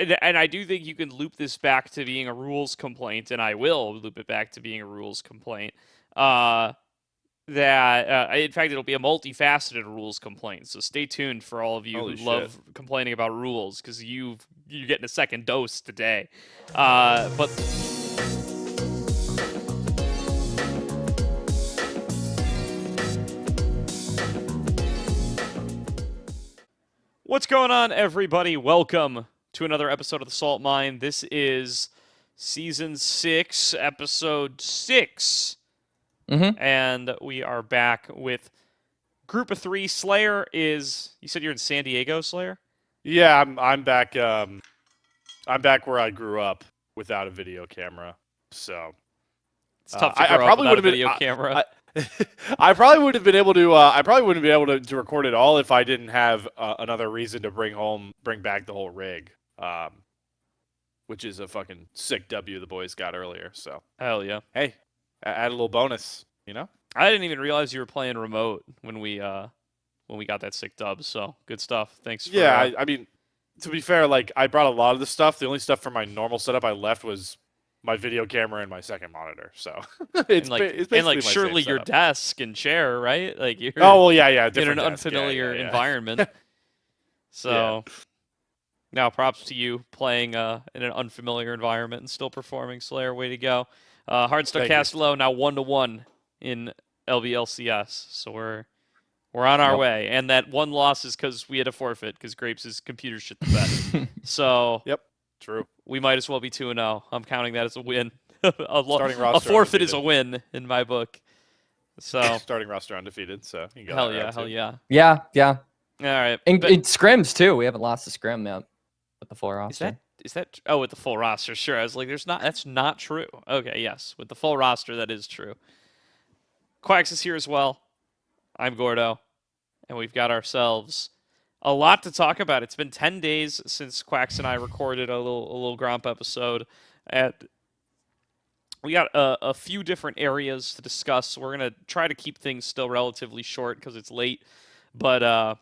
and I do think you can loop this back to being a rules complaint, and I will loop it back to being a rules complaint. In fact, it'll be a multifaceted rules complaint. So stay tuned for all of you who love complaining about rules, because you're getting a second dose today. But what's going on, everybody? Welcome to another episode of the Salt Mine. This is season 6, episode 6. And we are back with Group of 3. Slayer is... You said you're in San Diego, Slayer? Yeah, I'm back. I'm back where I grew up without a video camera. So it's tough to grow up without a video camera. I probably would have been able to. I probably wouldn't be able to record it all if I didn't have another reason to bring back the whole rig. Which is a fucking sick W the boys got earlier. So hell yeah. Hey. Add a little bonus, you know? I didn't even realize you were playing remote when we got that sick dub, so good stuff. Thanks for I mean, to be fair, like, I brought a lot of the stuff. The only stuff from my normal setup I left was my video camera and my second monitor, so it's basically surely your desk and chair, right? Like you're in an unfamiliar environment. So now props to you playing in an unfamiliar environment and still performing, Slayer. Way to go. Hardstart Castello now 1-1 in LBLCS, so we're on our way. And that one loss is because we had a forfeit because Grapes' computer shit the bed. So true. We might as well be 2-0. I'm counting that as a win. A forfeit is a win in my book. So starting roster undefeated. So you got hell yeah. Yeah. All right. And scrims too. We haven't lost a scrim yet with the full roster. Is that with the full roster? Sure. I was like, that's not true. Okay, yes. With the full roster, that is true. Quax is here as well. I'm Gordo. And we've got ourselves a lot to talk about. It's been 10 days since Quax and I recorded a little Gromp episode. And we got a few different areas to discuss. We're going to try to keep things still relatively short because it's late. But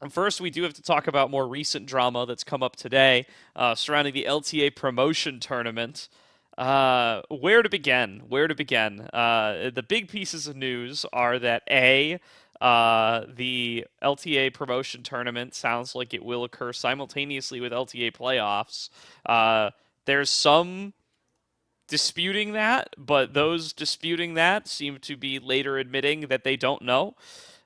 first, we do have to talk about more recent drama that's come up today surrounding the LTA Promotion Tournament. Where to begin? The big pieces of news are that the LTA Promotion Tournament sounds like it will occur simultaneously with LTA Playoffs. There's some disputing that, but those disputing that seem to be later admitting that they don't know.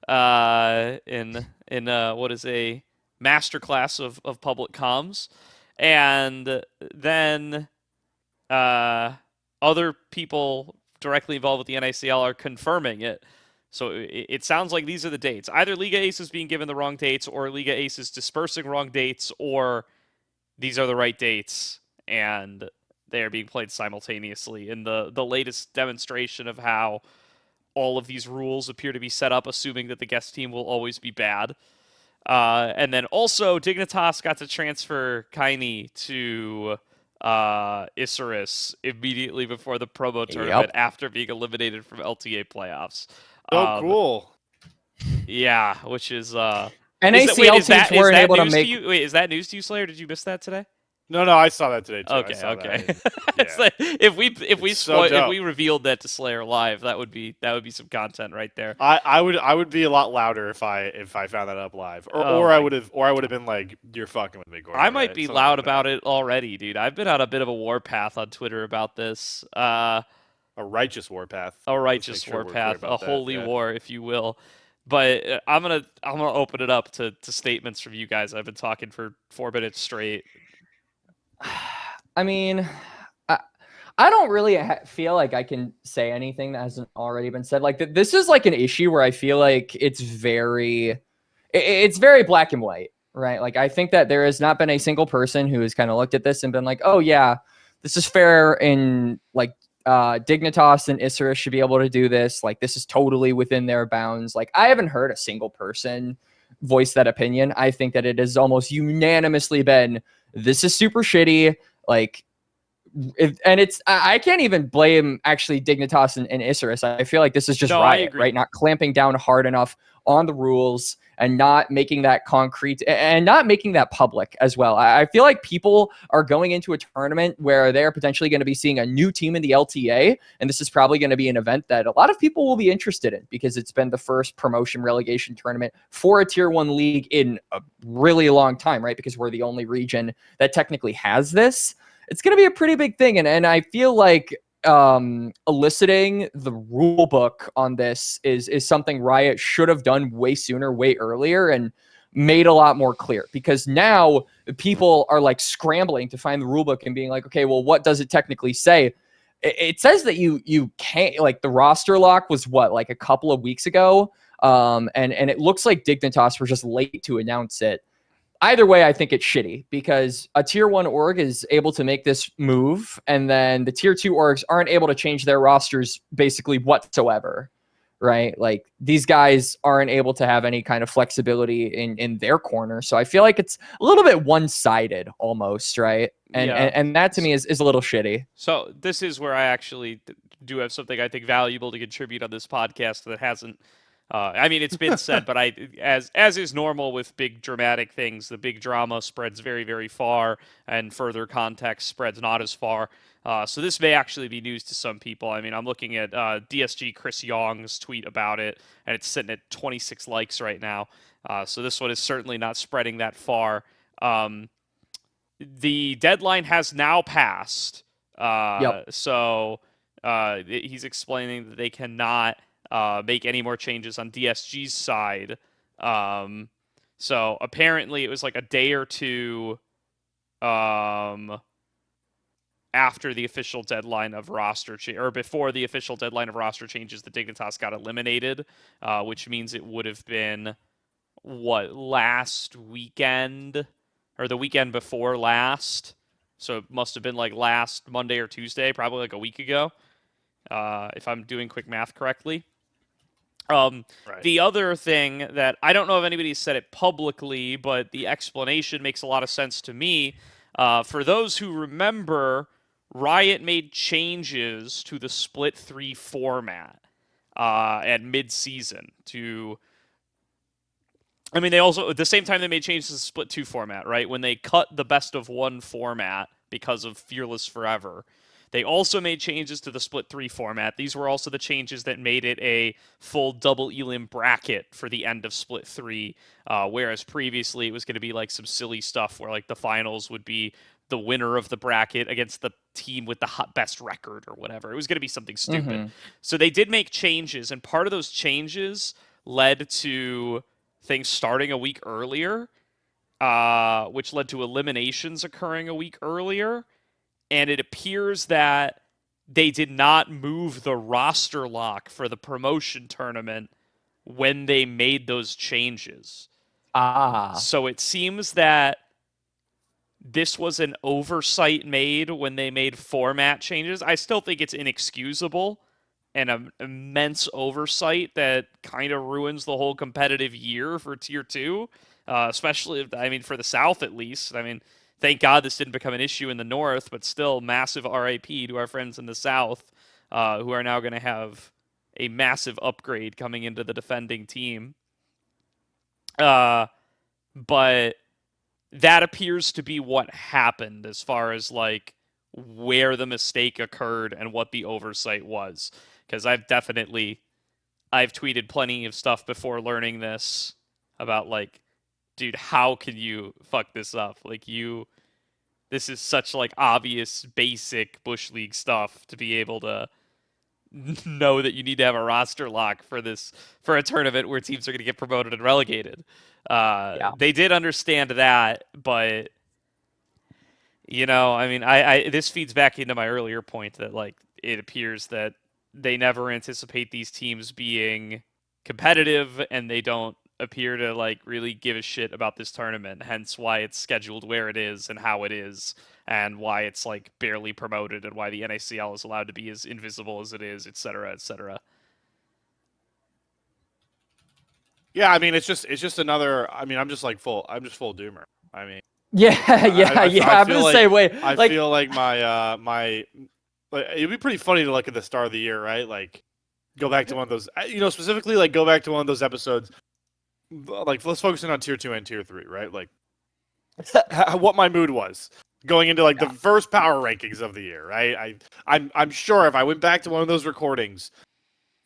In what is a masterclass of public comms, and then other people directly involved with the NACL are confirming it. So it sounds like these are the dates. Either Liga Ace is being given the wrong dates, or Liga Ace is dispersing wrong dates, or these are the right dates, and they are being played simultaneously in the latest demonstration of how all of these rules appear to be set up, assuming that the guest team will always be bad. And then also, Dignitas got to transfer Kaini to Isurus immediately before the promo tournament after being eliminated from LTA Playoffs. Cool. Yeah, which is... NACL teams weren't able to make... Wait, is that news to you, Slayer? Did you miss that today? No, I saw that today too. Okay. It's like, if we revealed that to Slayer live, that would be some content right there. I would be a lot louder if I found that up live, or I would have been like, "You're fucking with me, Gordo." I might be loud about it already, dude. I've been on a bit of a warpath on Twitter about this. A righteous warpath. A holy war, if you will. But I'm gonna open it up to statements from you guys. I've been talking for 4 minutes straight. I mean, I don't really feel like I can say anything that hasn't already been said. Like, this is like an issue where I feel like it's very black and white, right? Like, I think that there has not been a single person who has kind of looked at this and been like, oh yeah, this is fair, and like Dignitas and Isurus should be able to do this. Like, this is totally within their bounds. Like, I haven't heard a single person voice that opinion. I think that it has almost unanimously been, this is super shitty. Like, and it's I can't even blame actually Dignitas and Isurus. I feel like this is just No, I Riot, agree. right? Not clamping down hard enough on the rules and not making that concrete and not making that public as well. I feel like people are going into a tournament where they're potentially going to be seeing a new team in the LTA, and this is probably going to be an event that a lot of people will be interested in because it's been the first promotion relegation tournament for a tier 1 league in a really long time, right? Because we're the only region that technically has this. It's going to be a pretty big thing, and I feel like eliciting the rule book on this is something Riot should have done way sooner, way earlier, and made a lot more clear, because now people are like scrambling to find the rule book and being like, okay, well, what does it technically say? It says that you can't, like, the roster lock was what, like a couple of weeks ago, and it looks like Dignitas were just late to announce it. Either way, I think it's shitty because a tier 1 org is able to make this move, and then the tier 2 orgs aren't able to change their rosters basically whatsoever, right? Like, these guys aren't able to have any kind of flexibility in their corner. So I feel like it's a little bit one-sided almost, right? And that to me is a little shitty. So this is where I actually do have something I think valuable to contribute on this podcast that hasn't. I mean, it's been said, but as is normal with big dramatic things, the big drama spreads very, very far, and further context spreads not as far. So this may actually be news to some people. I mean, I'm looking at DSG Chris Young's tweet about it, and it's sitting at 26 likes right now. So this one is certainly not spreading that far. The deadline has now passed. Yep. So he's explaining that they cannot make any more changes on DSG's side. So apparently it was like a day or two after the official deadline of roster or before the official deadline of roster changes, the Dignitas got eliminated, which means it would have been last weekend or the weekend before last. So it must have been like last Monday or Tuesday, probably like a week ago, if I'm doing quick math correctly. Right. The other thing that I don't know if anybody said it publicly, but the explanation makes a lot of sense to me. For those who remember, Riot made changes to the split 3 format at mid-season to... I mean, they also, at the same time they made changes to the split 2 format, right? When they cut the best of 1 format because of Fearless Forever. They also made changes to the split 3 format. These were also the changes that made it a full double elim bracket for the end of split 3, whereas previously it was going to be like some silly stuff where like the finals would be the winner of the bracket against the team with the best record or whatever. It was going to be something stupid. Mm-hmm. So they did make changes, and part of those changes led to things starting a week earlier, which led to eliminations occurring a week earlier. And it appears that they did not move the roster lock for the promotion tournament when they made those changes. So it seems that this was an oversight made when they made format changes. I still think it's inexcusable and an immense oversight that kind of ruins the whole competitive year for Tier 2, especially, I mean, for the South at least. I mean, thank God this didn't become an issue in the North, but still massive RIP to our friends in the South, who are now going to have a massive upgrade coming into the defending team. But that appears to be what happened as far as like where the mistake occurred and what the oversight was. Because I've tweeted plenty of stuff before learning this about like, dude, how can you fuck this up? Like, this is such like obvious, basic Bush League stuff to be able to know that you need to have a roster lock for a tournament where teams are going to get promoted and relegated. They did understand that, but you know, I mean, I this feeds back into my earlier point that like it appears that they never anticipate these teams being competitive, and they don't appear to like really give a shit about this tournament, hence why it's scheduled where it is and how it is, and why it's like barely promoted, and why the NACL is allowed to be as invisible as it is, etc., etc. Yeah, I mean, it's just another. I mean, I'm just full doomer. I mean, Yeah, I I'm feel the like, same way. I Like, feel like like, it'd be pretty funny to look at the start of the year, right? Like go back to one of those, specifically like go back to one of those episodes. Like let's focus in on tier 2 and tier 3, right? Like what my mood was going into like the first power rankings of the year, right? I'm sure if I went back to one of those recordings,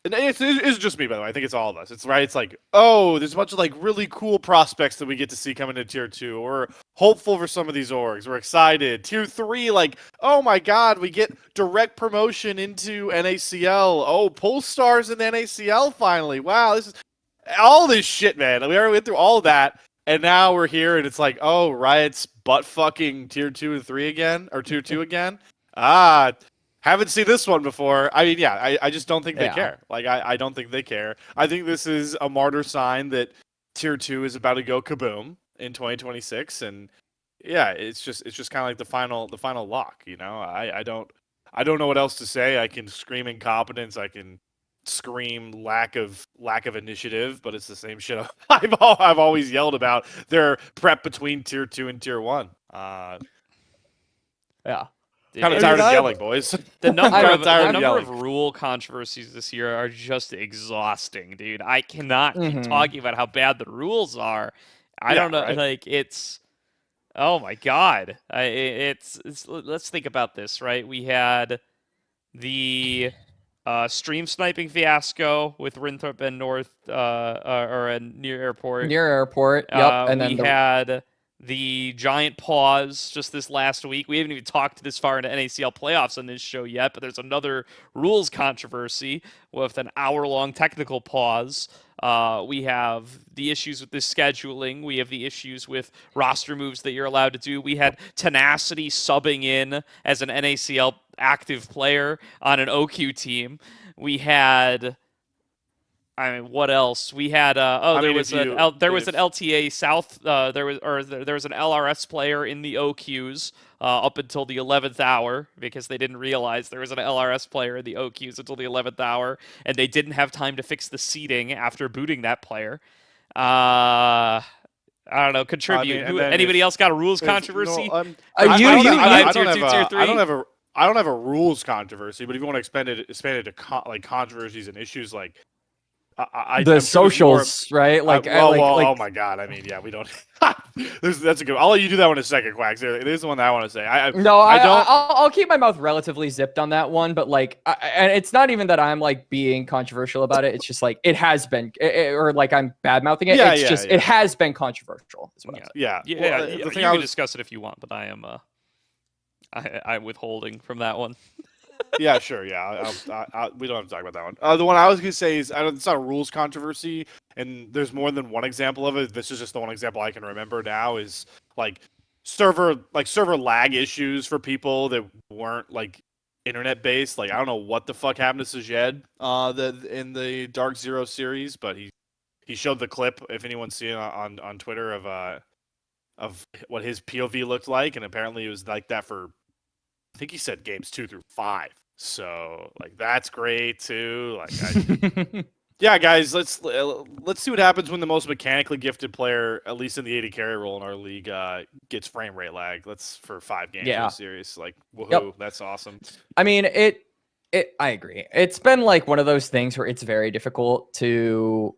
and it's just me, by the way. I think it's all of us. It's right. It's like, oh, there's a bunch of like really cool prospects that we get to see coming to tier 2. We're hopeful for some of these orgs. We're excited. Tier 3, like, oh my god, we get direct promotion into NACL. Oh, pull stars in the NACL finally. Wow, this is all this shit, man. We already went through all that, and now we're here, and it's like, oh, Riot's butt fucking tier 2 and 3 again, or tier 2 again. Haven't seen this one before. I mean, yeah, I just don't think they care. Like, I don't think they care. I think this is a martyr sign that tier 2 is about to go kaboom in 2026, and yeah, it's just kind of like the final lock. I don't know what else to say. I can scream incompetence. I can scream lack of initiative, but it's the same shit I've always yelled about. Their prep between tier 2 and tier 1. yeah. Kind of tired of yelling, boys. The number of of rule controversies this year are just exhausting, dude. I cannot keep talking about how bad the rules are. I don't know, right? like it's. Oh my god! It's let's think about this, right? We had the stream sniping fiasco with Winthrop and North, or near airport. Near airport. Yep. And we then had the giant pause just this last week. We haven't even talked this far into NACL playoffs on this show yet, but there's another rules controversy with an hour-long technical pause. We have the issues with the scheduling. We have the issues with roster moves that you're allowed to do. We had Tenacity subbing in as an NACL active player on an OQ team. We had... I mean, what else? We had there was an LTA South. There was an LRS player in the OQs up until the 11th hour because they didn't realize there was an LRS player in the OQs until the 11th hour, and they didn't have time to fix the seating after booting that player. I don't know. Contribute. Anybody else got a rules controversy? I don't have a rules controversy, but if you want to expand it to controversies and issues, like. The socials, right? Like, oh my god! I mean, yeah, we don't. That's a good. I'll let you do that one in a second, Quax. There's the one that I want to say. I'll keep my mouth relatively zipped on that one, but like, and it's not even that I'm like being controversial about it. It's just like it has been, or like I'm bad mouthing it. It has been controversial. Is what I'm saying. You can discuss it if you want, but I am I'm withholding from that one. Yeah, sure. Yeah, we don't have to talk about that one. The one I was going to say is, it's not a rules controversy, and there's more than one example of it. This is just the one example I can remember now. Is like server lag issues for people that weren't like internet based. Like I don't know what the fuck happened to Sajed in the Dark Zero series, but he showed the clip. If anyone's seen it on Twitter of what his POV looked like, and apparently it was like that for. I think he said games 2 through 5. So like that's great too. Like, yeah, guys, let's see what happens when the most mechanically gifted player, at least in the 80 carry role in our league, gets frame rate lag. That's for 5 games in a series. Like, woohoo, that's awesome. I mean, I agree. It's been like one of those things where it's very difficult to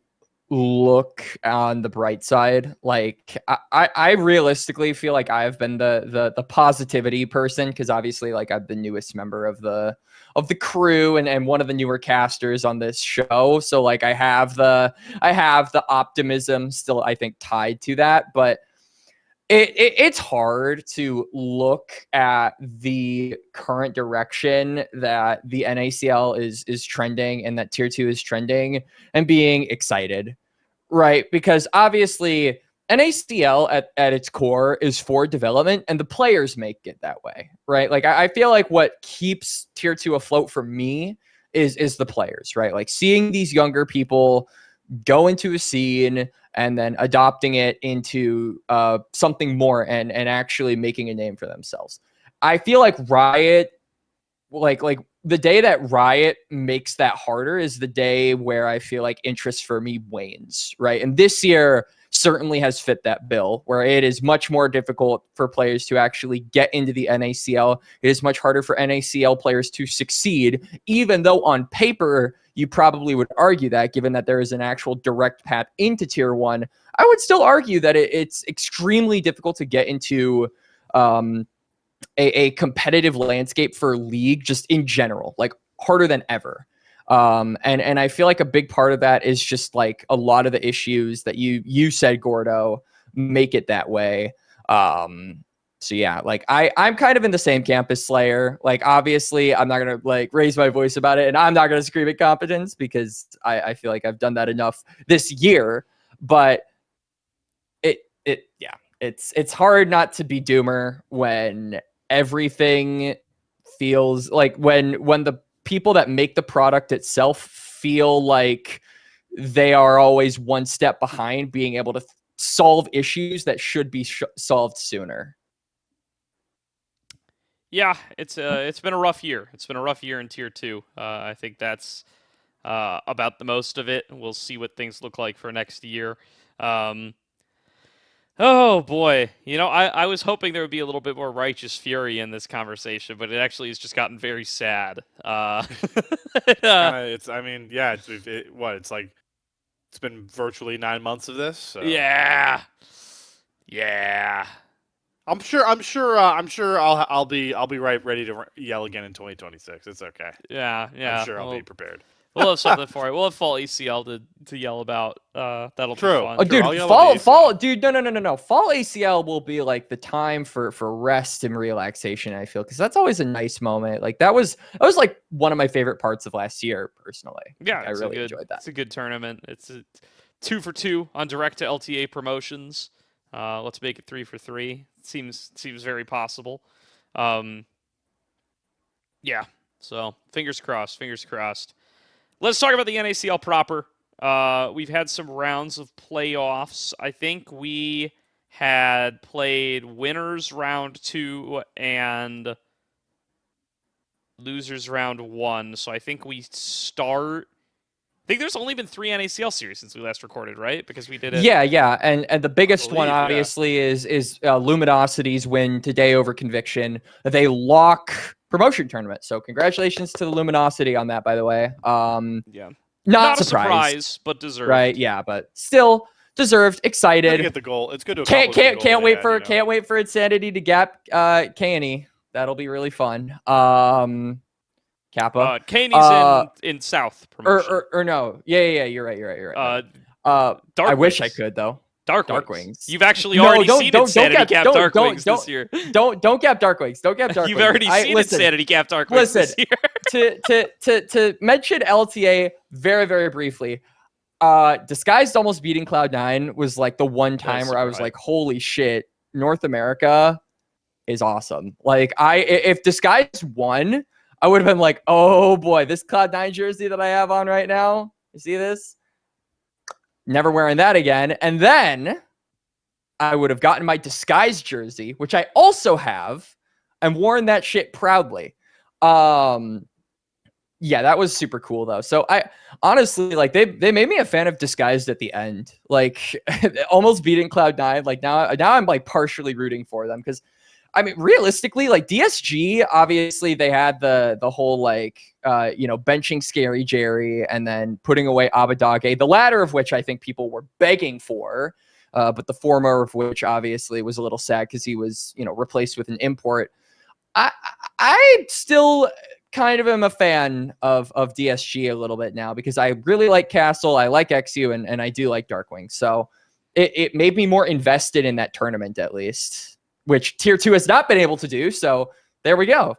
look on the bright side. Like I realistically feel like I've been the positivity person, because obviously like I'm the newest member of the crew and one of the newer casters on this show. So like I have the optimism still, I think, tied to that, but it's hard to look at the current direction that the NACL is trending and that tier 2 is trending and being excited, right? Because obviously NACL at its core is for development, and the players make it that way, right? Like I feel like what keeps tier 2 afloat for me is the players, right? Like seeing these younger people go into a scene and then adopting it into something more and actually making a name for themselves. I feel like Riot, like the day that Riot makes that harder is the day where I feel like interest for me wanes, right? And this year, certainly has fit that bill, where it is much more difficult for players to actually get into the NACL. It is much harder for NACL players to succeed, even though on paper you probably would argue that, given that there is an actual direct path into Tier 1. I would still argue that it's extremely difficult to get into a competitive landscape for League just in general, like harder than ever. And I feel like a big part of that is just like a lot of the issues that you said, Gordo, make it that way. So yeah, like I'm kind of in the same camp as Slayer. Like obviously I'm not gonna like raise my voice about it, and I'm not gonna scream at competence because I feel like I've done that enough this year. But it's hard not to be doomer when everything feels like when the people that make the product itself feel like they are always one step behind being able to solve issues that should be solved sooner. Yeah, it's been a rough year. It's been a rough year in Tier 2. I think that's about the most of it. We'll see what things look like for next year. Oh boy, I was hoping there would be a little bit more righteous fury in this conversation, but it actually has just gotten very sad. It's like it's been virtually 9 months of this. So. Yeah. I'm sure I'll be ready to yell again in 2026. It's okay. Yeah. I'm sure I'll be prepared. We'll have something for it. We'll have fall ACL to yell about. That'll True. be fun. Oh, dude, fall, dude, no. Fall ACL will be like the time for rest and relaxation, I feel, because that's always a nice moment. Like that was like one of my favorite parts of last year, personally. Yeah, I really enjoyed that. It's a good tournament. It's a 2 for 2 on direct to LTA promotions. Let's make it 3 for 3. Seems very possible. Yeah. So fingers crossed. Let's talk about the NACL proper. We've had some rounds of playoffs. I think we had played winners round 2 and losers round 1. So I think we start. I think there's only been 3 NACL series since we last recorded, right? Because we did it. Yeah, and the biggest one obviously is Luminosity's win today over Conviction. They lock promotion tournament. So congratulations to the Luminosity on that, by the way. Yeah, not a surprise, but deserved. Right? Yeah, but still deserved. Excited. Good to get the goal. It's good to can't wait for Insanity to gap K&E. That'll be really fun. Kappa. K&E's in South promotion. Or no. Yeah, you're right. I wish I could though. Dark Wings. You've actually already seen Insanity Cap Dark Wings this year. Don't gap Dark Wings. Don't gap Dark Wings. You've already seen Insanity Cap Dark Wings this year. to mention LTA very, very briefly, Disguised almost beating Cloud9 was like the one time where I was like, holy shit, North America is awesome. Like if Disguised won, I would have been like, oh boy, this Cloud9 jersey that I have on right now, you see this? Never wearing that again. And then I would have gotten my Disguised jersey, which I also have, and worn that shit proudly. Yeah, that was super cool though. So I honestly, like, they made me a fan of Disguised at the end, like almost beating Cloud9. Like now I'm like partially rooting for them because I mean, realistically, like DSG, obviously they had the whole like, benching Scary Jerry and then putting away Abadage, the latter of which I think people were begging for, but the former of which obviously was a little sad because he was, replaced with an import. I still kind of am a fan of DSG a little bit now because I really like Castle, I like XU, and I do like Darkwing. So it made me more invested in that tournament at least, which Tier 2 has not been able to do. So there we go.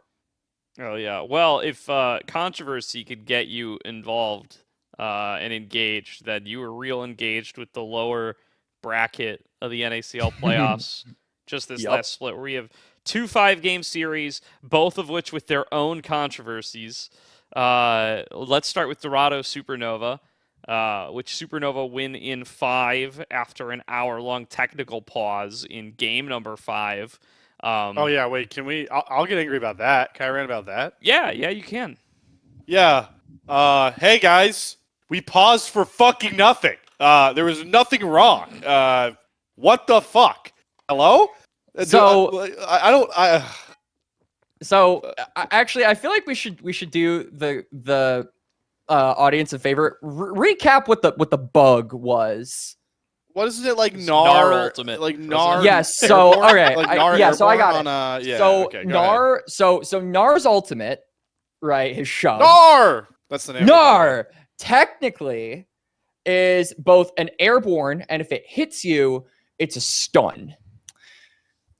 Oh, yeah. Well, if Controversy could get you involved and engaged, then you were real engaged with the lower bracket of the NACL playoffs just this last split, where we have 2 5-game series, both of which with their own controversies. Let's start with Dorado Supernova, which Supernova win in 5 after an hour-long technical pause in game number 5. Oh, yeah, wait, can we... I'll get angry about that. Can I rant about that? Yeah, you can. Yeah. Hey, guys. We paused for fucking nothing. There was nothing wrong. What the fuck? Hello? So- I don't. So actually, I feel like we should do the audience a favor. Recap what the bug was. What is it like? It's Nar Nar Ultimate, like wasn't Nar. it? Yes. So Airborne? okay. Like Nar so I got Airborne it. on, yeah. So Okay. Go ahead. Nar. So Nar's ultimate, right? His shove. Nar. That's the name. Nar technically is both an airborne, and if it hits you, it's a stun.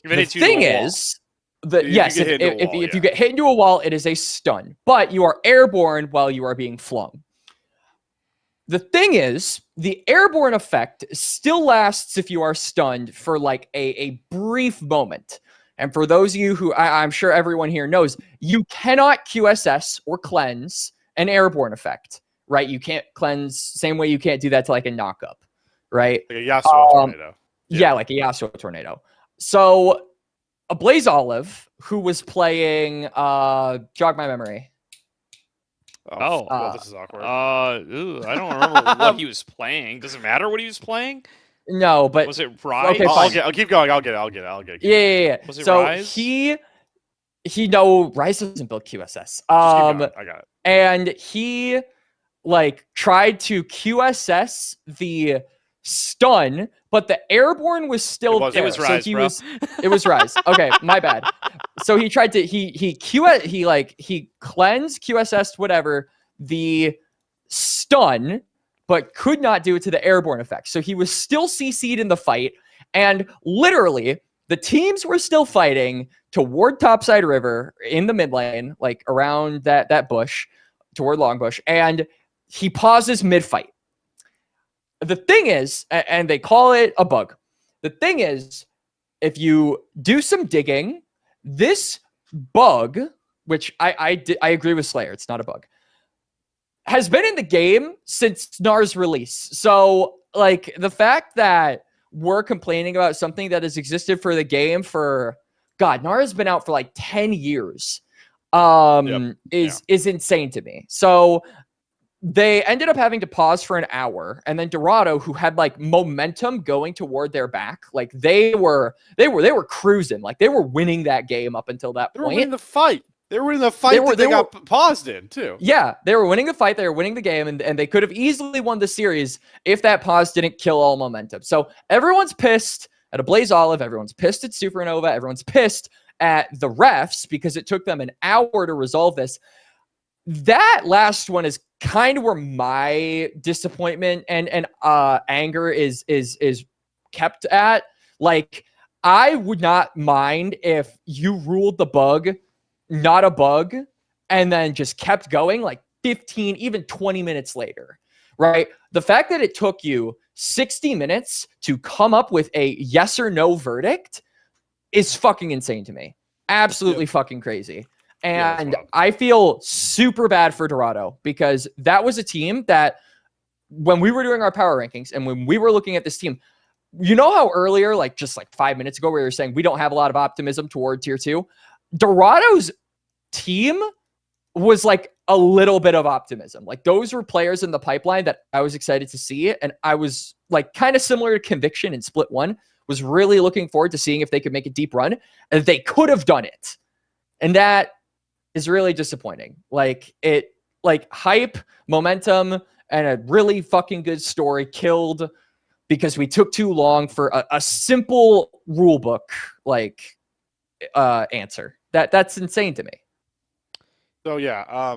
If it The hits you thing to a wall. is, If you get hit into a if wall, you yeah. get hit into a wall, it is a stun. But you are airborne while you are being flung. The thing is, the airborne effect still lasts if you are stunned for like a brief moment. And for those of you who I'm sure everyone here knows, you cannot QSS or cleanse an airborne effect, right? You can't cleanse same way you can't do that to like a knockup, right? Like a Yasuo tornado. Yeah, like a Yasuo tornado. So a Blaze Olive who was playing jog my memory. Oh. Well, this is awkward. I don't remember what he was playing. Does it matter what he was playing? No, but Was it Rise? Okay, fine. I'll keep going. I'll get it. yeah. Was it So Rise? he no, Rise doesn't build QSS. Just keep going. I got it. And he like tried to QSS the stun, but the airborne was still was there. It was So Rise, he bro. it was Rise. Okay, my bad. So he tried to he cleansed, QSS'd whatever the stun, but could not do it to the airborne effect. So he was still CC'd in the fight, and literally the teams were still fighting toward Topside River in the mid lane, like around that bush, toward Long Bush, and he pauses mid-fight. The thing is, and they call it a bug. The thing is, if you do some digging, this bug, which I agree with Slayer, it's not a bug, has been in the game since Nar's release. So, like, the fact that we're complaining about something that has existed for the game for, God, Nar has been out for like 10 years, is insane to me. So they ended up having to pause for an hour, and then Dorado, who had like momentum going toward their back, like they were cruising, like they were winning that game up until that They were point. winning the fight. They were winning the fight that they got paused in too. Yeah, they were winning the fight. They were winning the game, and they could have easily won the series if that pause didn't kill all momentum. So everyone's pissed at a Blaze Olive. Everyone's pissed at Supernova. Everyone's pissed at the refs because it took them an hour to resolve this. That last one is kind of where my disappointment and anger is kept at. Like, I would not mind if you ruled the bug not a bug and then just kept going like 15, even 20 minutes later, right? The fact that it took you 60 minutes to come up with a yes or no verdict is fucking insane to me. Absolutely fucking crazy. And I feel super bad for Dorado because that was a team that when we were doing our power rankings and when we were looking at this team, you know how earlier, like just like 5 minutes ago, we were saying we don't have a lot of optimism toward tier 2? Dorado's team was like a little bit of optimism. Like those were players in the pipeline that I was excited to see. And I was like kind of similar to Conviction in Split 1, was really looking forward to seeing if they could make a deep run, and they could have done it. And that is really disappointing. Like hype, momentum, and a really fucking good story killed because we took too long for a simple rule book like answer. That's insane to me. So yeah,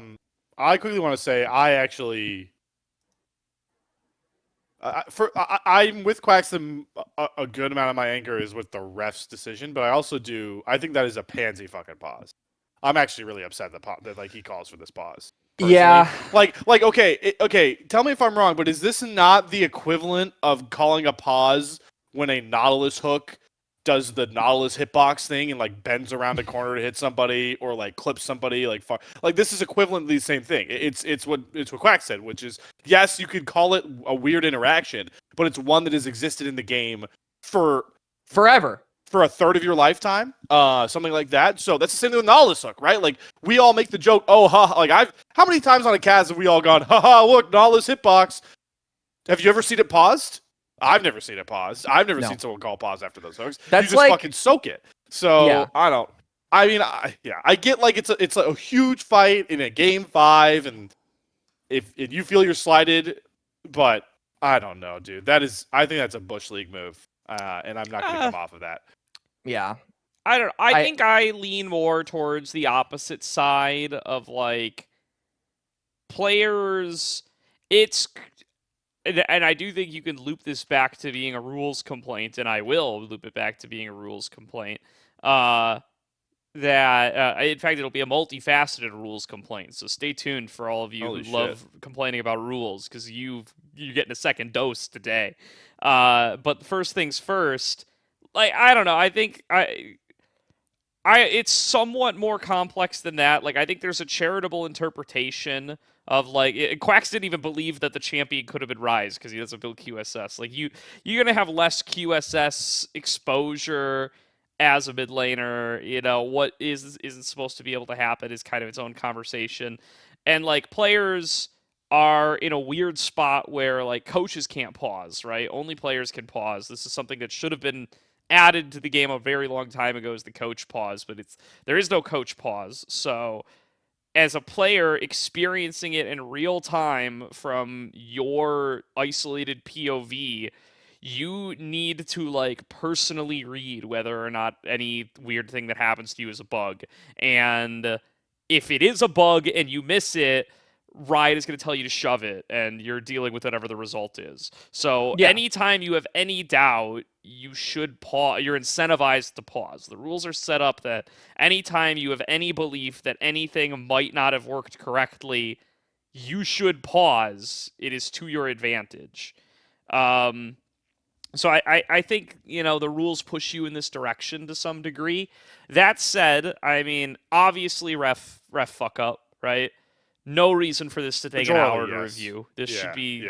I quickly want to say I actually, I'm with Quax. A good amount of my anger is with the ref's decision, but I think that is a pansy fucking pause. I'm actually really upset that like he calls for this pause. Personally. Yeah. Like okay. Tell me if I'm wrong, but is this not the equivalent of calling a pause when a Nautilus hook does the Nautilus hitbox thing and like bends around a corner to hit somebody or like clips somebody like far? Like this is equivalent to the same thing. It's what Quack said, which is yes, you could call it a weird interaction, but it's one that has existed in the game for forever. For a third of your lifetime, something like that. So that's the same thing with Nautilus hook, right? Like we all make the joke, oh, ha, like how many times on a Kaz have we all gone, haha, look, Nautilus hitbox. Have you ever seen it paused? I've never seen it paused. I've never No. seen someone call pause after those hooks. That's you just like- fucking soak it. So Yeah. I don't. I mean, I get like it's a huge fight in a game 5, and if you feel you're slighted, but I don't know, dude. I think that's a Bush League move, and I'm not going to come off of that. Yeah. I think I lean more towards the opposite side of like players. And I do think you can loop this back to being a rules complaint, and I will loop it back to being a rules complaint. In fact, it'll be a multifaceted rules complaint. So stay tuned for all of you who love complaining about rules, because you're getting a second dose today. But first things first, like I don't know. I think it's somewhat more complex than that. Like I think there's a charitable interpretation of like Quax didn't even believe that the champion could have been Rise because he doesn't build QSS. Like you're gonna have less QSS exposure as a mid laner. You know what isn't supposed to be able to happen is kind of its own conversation, and like players are in a weird spot where like coaches can't pause, right? Only players can pause. This is something that should have been added to the game a very long time ago, is the coach pause, but there is no coach pause. So as a player experiencing it in real time from your isolated POV, you need to like personally read whether or not any weird thing that happens to you is a bug. And if it is a bug and you miss it, Riot is going to tell you to shove it, and you're dealing with whatever the result is. So anytime you have any doubt, you should pause. You're incentivized to pause. The rules are set up that anytime you have any belief that anything might not have worked correctly, you should pause. It is to your advantage. So I think, the rules push you in this direction to some degree. That said, I mean, obviously ref fuck up, right? No reason for this to take an hour to review. This should be,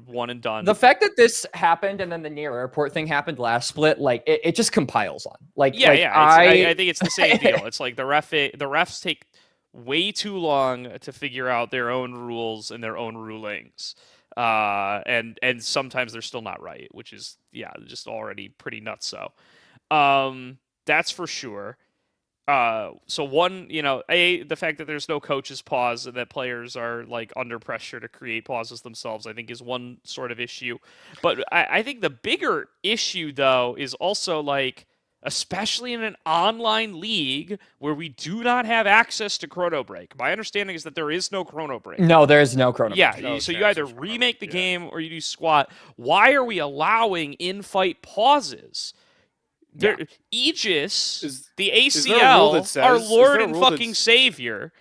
one and done. The fact that this happened and then the near airport thing happened last split, like it just compiles on. I think it's the same deal. It's like the refs take way too long to figure out their own rules and their own rulings. And sometimes they're still not right, which is just already pretty nutso. That's for sure. So one, the fact that there's no coaches pause and that players are like under pressure to create pauses themselves, I think is one sort of issue. But I think the bigger issue though is also like, especially in an online league where we do not have access to Chrono Break. My understanding is that there is no Chrono Break. No, there is no Chrono Break. Yeah, so you either remake the game or you do squat. Why are we allowing in-fight pauses? Aegis, the ACL, our Lord and fucking Savior,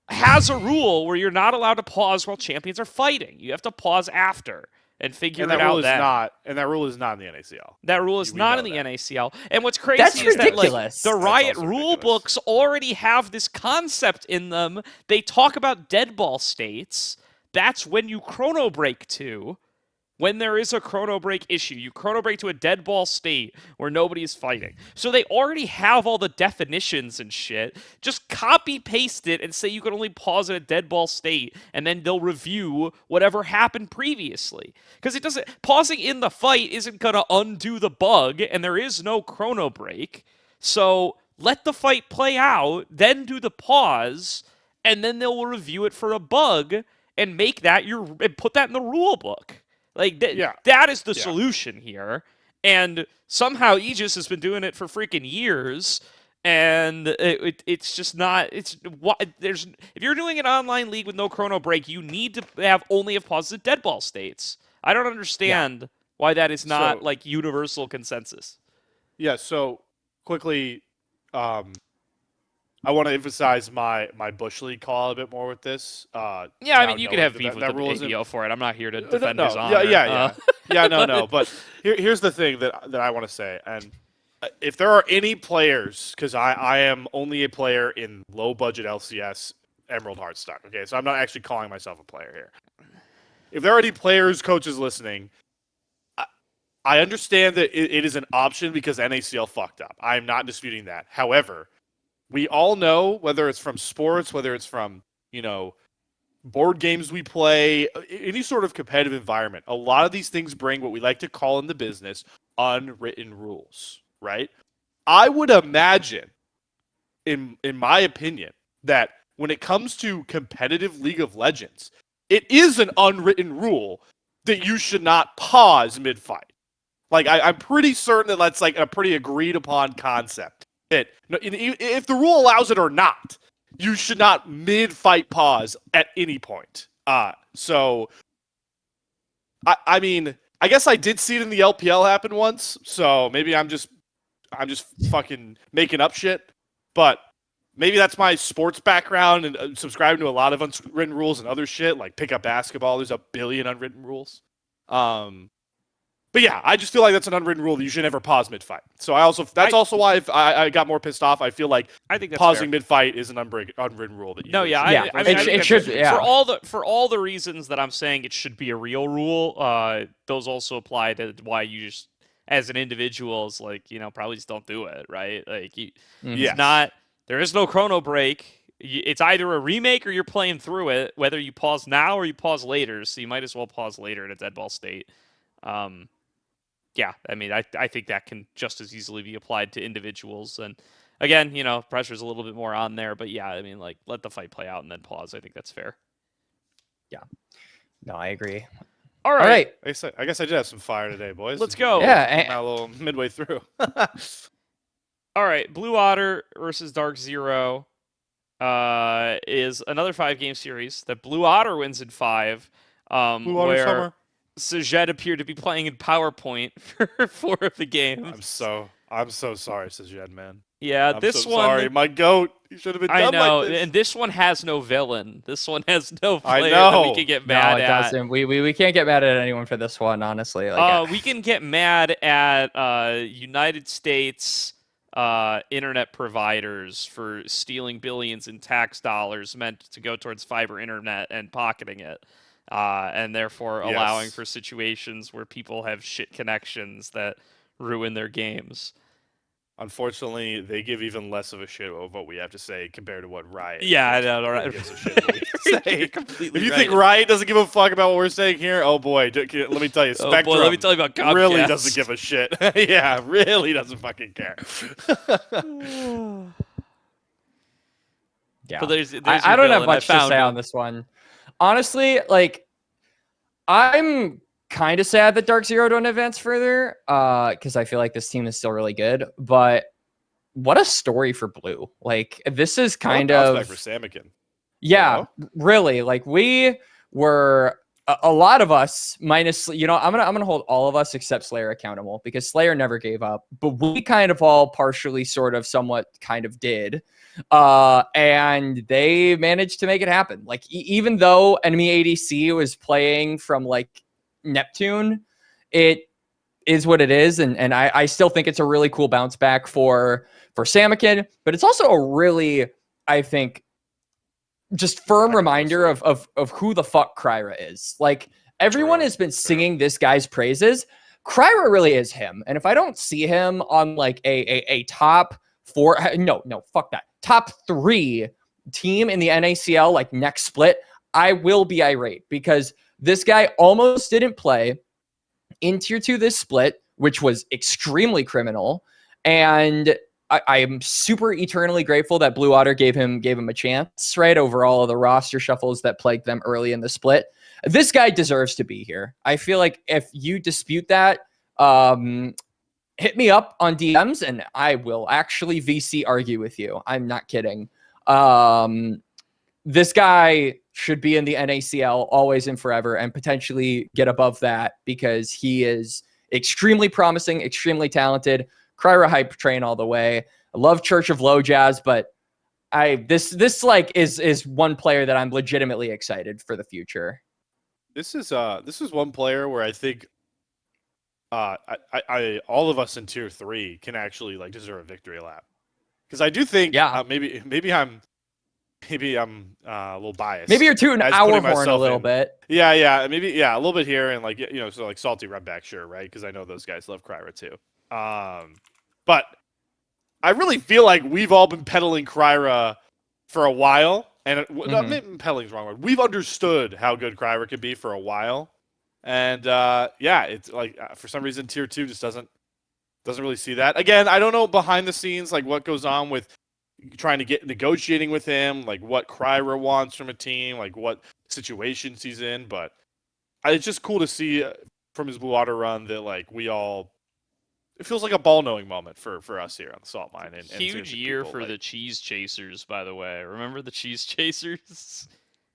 has a rule where you're not allowed to pause while champions are fighting. You have to pause after and figure it out then. And that rule is not in the NACL. That rule is not in the NACL. And what's crazy is that like the Riot rule books already have this concept in them. They talk about dead ball states. That's when you chrono break to. When there is a chrono break issue, you chrono break to a dead ball state where nobody is fighting. So they already have all the definitions and shit. Just copy paste it and say you can only pause at a dead ball state, and then they'll review whatever happened previously. Because pausing in the fight isn't gonna undo the bug, and there is no chrono break. So let the fight play out, then do the pause, and then they'll review it for a bug and make that and put that in the rule book. Like, that is the solution here. And somehow Aegis has been doing it for freaking years. And it's just not... if you're doing an online league with no chrono break, you need to only have pauses at dead ball states. I don't understand why that is not, universal consensus. Yeah, so, quickly... I want to emphasize my Bush League call a bit more with this. I mean, you could have beef with the ABO for it. I'm not here to defend his honor. No. But here's the thing that I want to say. And if there are any players, because I am only a player in low-budget LCS Emerald Hearthstone, okay? So I'm not actually calling myself a player here. If there are any players, coaches listening, I understand that it is an option because NACL fucked up. I'm not disputing that. However... we all know, whether it's from sports, whether it's from, board games we play, any sort of competitive environment, a lot of these things bring what we like to call in the business unwritten rules, right? I would imagine, in my opinion, that when it comes to competitive League of Legends, it is an unwritten rule that you should not pause mid-fight. Like, I'm pretty certain that that's like a pretty agreed upon concept. That if the rule allows it or not, you should not mid-fight pause at any point. So, I mean, I guess I did see it in the LPL happen once, so maybe I'm just fucking making up shit. But maybe that's my sports background and subscribing to a lot of unwritten rules and other shit, like pick up basketball. There's a billion unwritten rules. But yeah, I just feel like that's an unwritten rule that you should never pause mid-fight. So that's also why I got more pissed off. I feel like I think that's pausing fair. mid-fight is an unwritten rule that you. No, yeah, Yeah, I mean, I think it that's should. fair. Yeah. For all the reasons that I'm saying it should be a real rule, those also apply to why you just, as an individual, is like, probably just don't do it, right? Like, Yes. there is no chrono break. It's either a remake or you're playing through it, whether you pause now or you pause later. So you might as well pause later in a dead ball state. Yeah, I mean, I think that can just as easily be applied to individuals. And again, pressure's a little bit more on there. But yeah, I mean, like, let the fight play out and then pause. I think that's fair. Yeah. No, I agree. All All right. right. I guess I did have some fire today, boys. Let's go. Yeah. Came out a little midway through. All right. Blue Otter versus Dark Zero is another 5-game series that Blue Otter wins in 5. Blue Otter where Summer. Sajed appeared to be playing in PowerPoint for 4 of the games. I'm so sorry, Sajed, man. Yeah, I'm this so one. Sorry, my goat. You should have been I done know, like this. and this one has no villain. This one has no I player that we know. can get No, mad it at. doesn't. We can't get mad at anyone for this one, honestly. Like, We can get mad at United States internet providers for stealing billions in tax dollars meant to go towards fiber internet and pocketing it. And therefore allowing Yes. for situations where people have shit connections that ruin their games. Unfortunately, they give even less of a shit of what we have to say compared to what Riot. Yeah, I know, right? Gives a shit what we have to say. You're completely If you right. think Riot doesn't give a fuck about what we're saying here, oh boy, let me tell you, Oh Spectrum boy, let me tell you about Comcast. really doesn't give a shit. Yeah, really doesn't fucking care. yeah. But there's I don't have villain. much to found say him. on this one. Honestly, like, I'm kind of sad that Dark Zero don't advance further, because I feel like this team is still really good. But what a story for Blue! Like, this is kind What a of prospect for Samikin. yeah, really. Like, we were a lot of us minus. I'm gonna hold all of us except Slayer accountable because Slayer never gave up, but we kind of all partially, sort of, somewhat, kind of did. And they managed to make it happen. Like, even though enemy ADC was playing from like Neptune, it is what it is, and I still think it's a really cool bounce back for Samikin, but it's also a really, I think, just firm reminder of who the fuck Kryra is. Like, everyone has been singing this guy's praises. Kryra really is him, and if I don't see him on like a top 4, no, fuck that, top 3 team in the NACL, like, next split, I will be irate because this guy almost didn't play in tier 2 this split, which was extremely criminal. And I am super eternally grateful that Blue Otter gave him a chance, right, over all of the roster shuffles that plagued them early in the split. This guy deserves to be here. I feel like if you dispute that, hit me up on DMs and I will actually VC argue with you. I'm not kidding. This guy should be in the NACL always and forever and potentially get above that because he is extremely promising, extremely talented. Kryra hype train all the way. I love Church of Low Jazz, but this like is one player that I'm legitimately excited for the future. This is one player where I think I all of us in tier 3 can actually like deserve a victory lap. Because I do think maybe I'm a little biased. Maybe you're tooting our horn a little bit. Yeah, a little bit here and like so like salty rub back, sure, right? Because I know those guys love Kryra too. But I really feel like we've all been peddling Kryra for a while, And not impelling's the wrong word. We've understood how good Kryra could be for a while, and yeah, it's like for some reason tier 2 just doesn't really see that. Again, I don't know behind the scenes like what goes on with trying to get negotiating with him, like what Kryra wants from a team, like what situations he's in, but it's just cool to see from his Blue Water run that like it feels like a ball knowing moment for us here on the Salt Mine. And huge year for the Cheese Chasers, by the way. Remember the Cheese Chasers?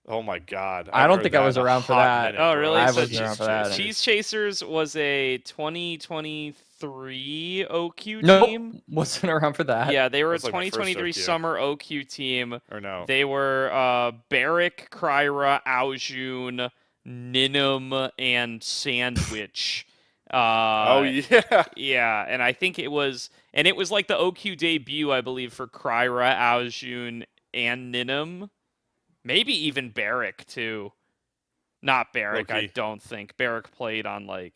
Oh my God! I don't think I was around for that. Oh, really? I So wasn't around for that. Cheese Chasers was a 2023 OQ Nope, team. wasn't around for that. Yeah, they were a That was like my first 2023 OQ. summer OQ team. Or no? They were Barrick, Kryra, Aojun, Ninum, and Sandwich. Oh yeah. Yeah, and I think it was like the OQ debut, I believe, for Kryra, Aojun, and Ninum. Maybe even Barrick too. Not Barrick, I don't think. Barrick played on I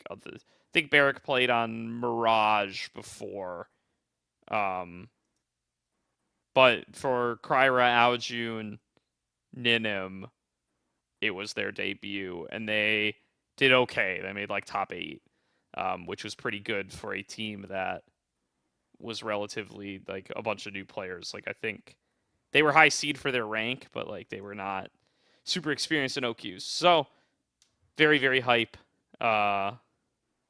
think Barrick played on Mirage before. But for Kryra, Aojun, Ninum, it was their debut, and they did okay. They made like top 8, which was pretty good for a team that was relatively like a bunch of new players. Like I think they were high seed for their rank, but like they were not super experienced in OQs. So very, very hype.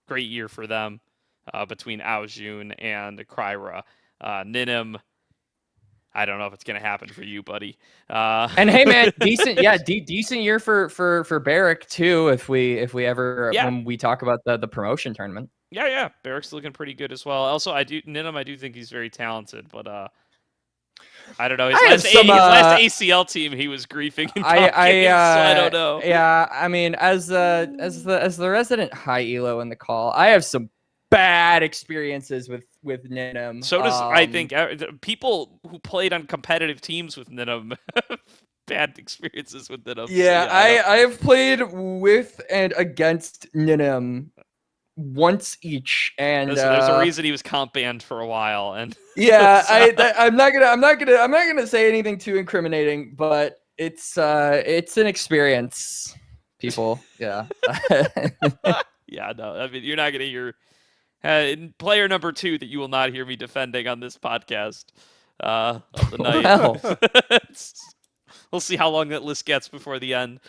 Great year for them between Aojun and Kryra. Ninum, I don't know if it's gonna happen for you, buddy. And hey, man, decent year for Barrick too. If we ever when we talk about the promotion tournament. Yeah, Barrick's looking pretty good as well. Also, I do think he's very talented, but I don't know. His last ACL team, he was griefing and talking, so I don't know. Yeah, I mean, as the resident high elo in the call, I have some bad experiences with Ninum. So does I think people who played on competitive teams with Ninum have bad experiences with Ninum. Yeah, I have played with and against Ninum once each, and there's a reason he was comp banned for a while. And yeah, I'm not gonna say anything too incriminating, but it's an experience, people. Yeah. Yeah, no, I mean you're not gonna hear player number 2 that you will not hear me defending on this podcast of the night. Well. We'll see how long that list gets before the end.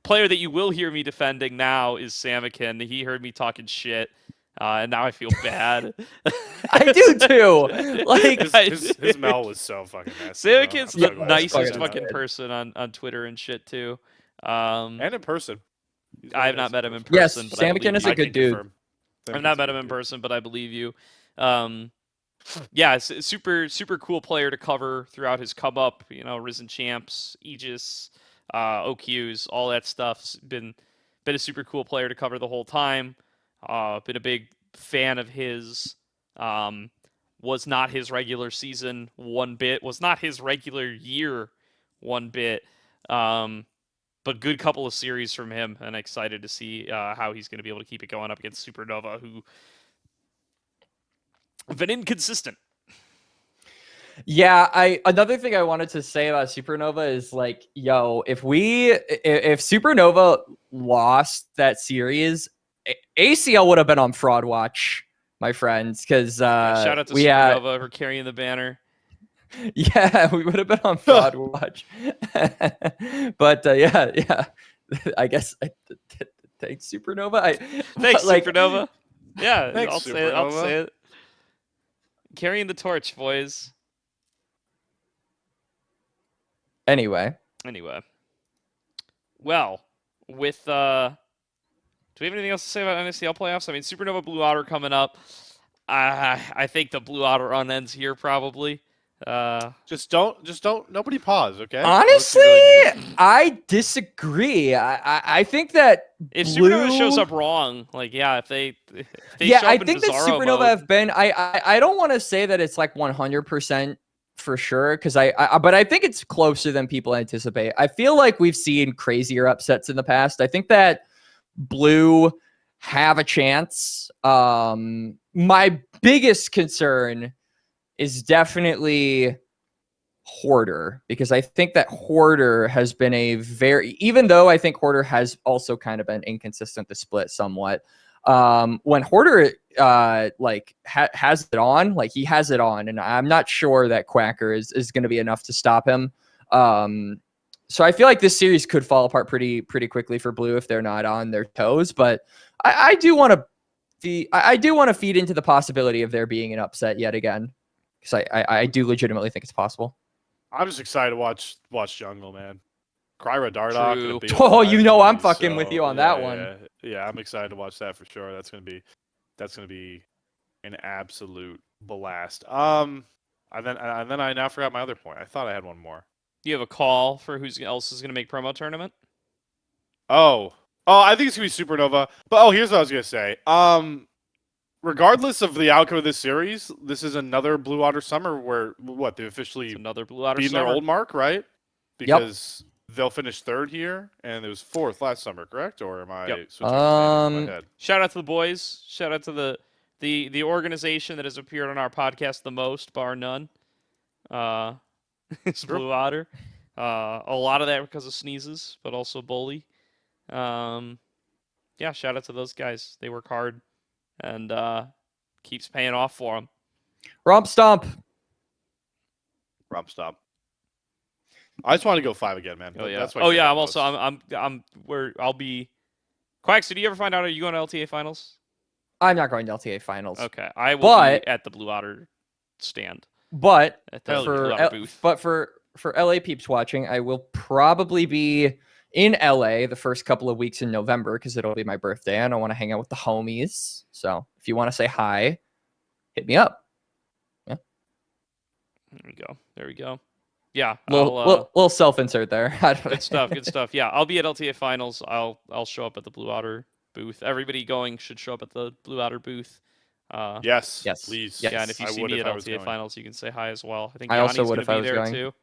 Player that you will hear me defending now is Samikin. He heard me talking shit, and now I feel bad. I do too. Like his Mel was so fucking nasty. Samikin's the nicest fucking fucking good. person on Twitter and shit too. And in person. I have not met him in yes, person. But Samikin is a good dude. I've not met him in person, but I believe you. Yeah, super cool player to cover throughout his come up. You know, Risen Champs, Aegis, OQs, all that stuff's been a super cool player to cover the whole time. Been a big fan of his. Was not his regular season one bit. Was not his regular year one bit. But good couple of series from him, and excited to see how he's going to be able to keep it going up against Supernova, who have been inconsistent. Yeah, another thing I wanted to say about Supernova is like, yo, if Supernova lost that series, ACL would have been on fraud watch, my friends, because shout out to Supernova for carrying the banner. Yeah, we would have been on fraud watch. But yeah, I guess thanks Supernova. Thanks Supernova. Yeah, thanks, I'll say it. Carrying the torch, boys. Anyway. Well, with do we have anything else to say about NACL playoffs? I mean, Supernova Blue Otter coming up. I think the Blue Otter run ends here probably. Just don't nobody pause, okay? Honestly, I disagree. I think that if Supernova shows up wrong, like if they yeah, show up I in think that Bizarro Supernova mode, have been. I don't want to say that it's like 100% for sure, because but I think it's closer than people anticipate. I feel like we've seen crazier upsets in the past. I think that Blue have a chance. My biggest concern is definitely Hoarder, because I think that Hoarder has been even though I think Hoarder has also kind of been inconsistent to split somewhat. When Hoarder has it on, like he has it on, and I'm not sure that Quacker is going to be enough to stop him. So I feel like this series could fall apart pretty quickly for Blue if they're not on their toes. But I do want to feed into the possibility of there being an upset yet again, because I do legitimately think it's possible. I'm just excited to watch Jungle, man. Kryra Dardoch. True. Oh, you know I'm fucking with you on that one. Yeah, I'm excited to watch that for sure. That's gonna be an absolute blast. And then I now forgot my other point. I thought I had one more. Do you have a call for who else is going to make promo tournament? Oh, I think it's gonna be Supernova. But here's what I was gonna say. Regardless of the outcome of this series, this is another Blue Water Summer where they officially It's another Blue Water beating Summer. their old mark, right? Because they'll finish third here, and it was fourth last summer, correct? Or am I switching in my head? Shout out to the boys. Shout out to the organization that has appeared on our podcast the most, bar none. It's Blue Otter. A lot of that because of sneezes, but also Bully. Yeah, shout out to those guys. They work hard and keeps paying off for them. Romp Stomp. Romp Stomp. I just want to go 5 again, man. Oh yeah. That's I'm also I'll be. Quax, did you ever find out? Are you going to LTA finals? I'm not going to LTA finals. Okay, I will be at the Blue Otter stand. But at the Blue Otter booth. But for LA peeps watching, I will probably be in LA the first couple of weeks in November because it'll be my birthday and I want to hang out with the homies. So if you want to say hi, hit me up. Yeah. There we go. Yeah. Little self-insert there. Good stuff. Yeah, I'll be at LTA finals. I'll show up at the Blue Otter booth. Everybody going should show up at the Blue Otter booth. Yes, yes, please. Yes. Yeah, and if you see me at LTA finals, you can say hi as well. I think I Yanni's also would going if to I be was there going. too.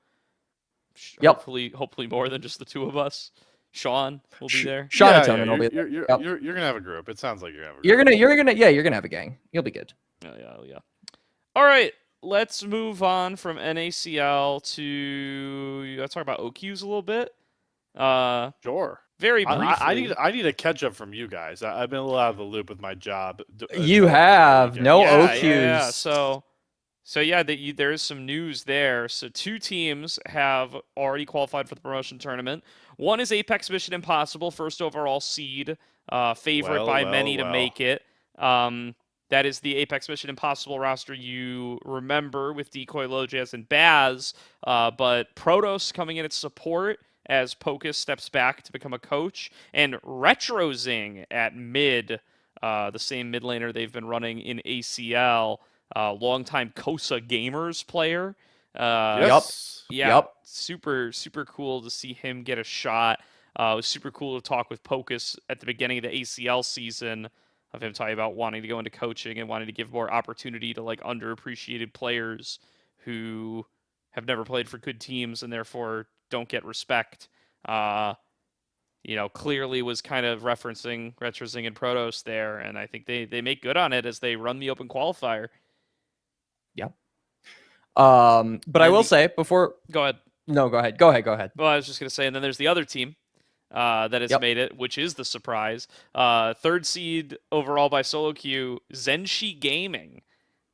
Yep. Hopefully more than just the two of us. Sean will be there. Sean and Tonin will be there. You're gonna have a group. It sounds like you're gonna have a group. You're gonna have a gang. You'll be good. Yeah. All right, let's move on from NACL to let's talk about OQs a little bit. Sure. Very briefly. I need a catch up from you guys. I've been a little out of the loop with my job. You have no OQs. Yeah. So yeah, there is some news there. So 2 teams have already qualified for the promotion tournament. One is Apex Mission Impossible, first overall seed, favorite by many to make it. That is the Apex Mission Impossible roster you remember with Decoy, Lojaz, and Baz. But Protoss coming in at support as Pocus steps back to become a coach, and Retrozing at mid, the same mid laner they've been running in ACL. Longtime Kosa Gamers player. Yes. Yeah. Yep. Super cool to see him get a shot. It was super cool to talk with Pocus at the beginning of the ACL season of him talking about wanting to go into coaching and wanting to give more opportunity to like underappreciated players who have never played for good teams and therefore don't get respect. Clearly was kind of referencing Retrozing and Protoss there, and I think they make good on it as they run the open qualifier. Yeah. But I will say before. Go ahead. No, go ahead. Go ahead. Well, I was just going to say, and then there's the other team that has made it, which is the surprise. 3rd seed overall by solo queue, Zenshi Gaming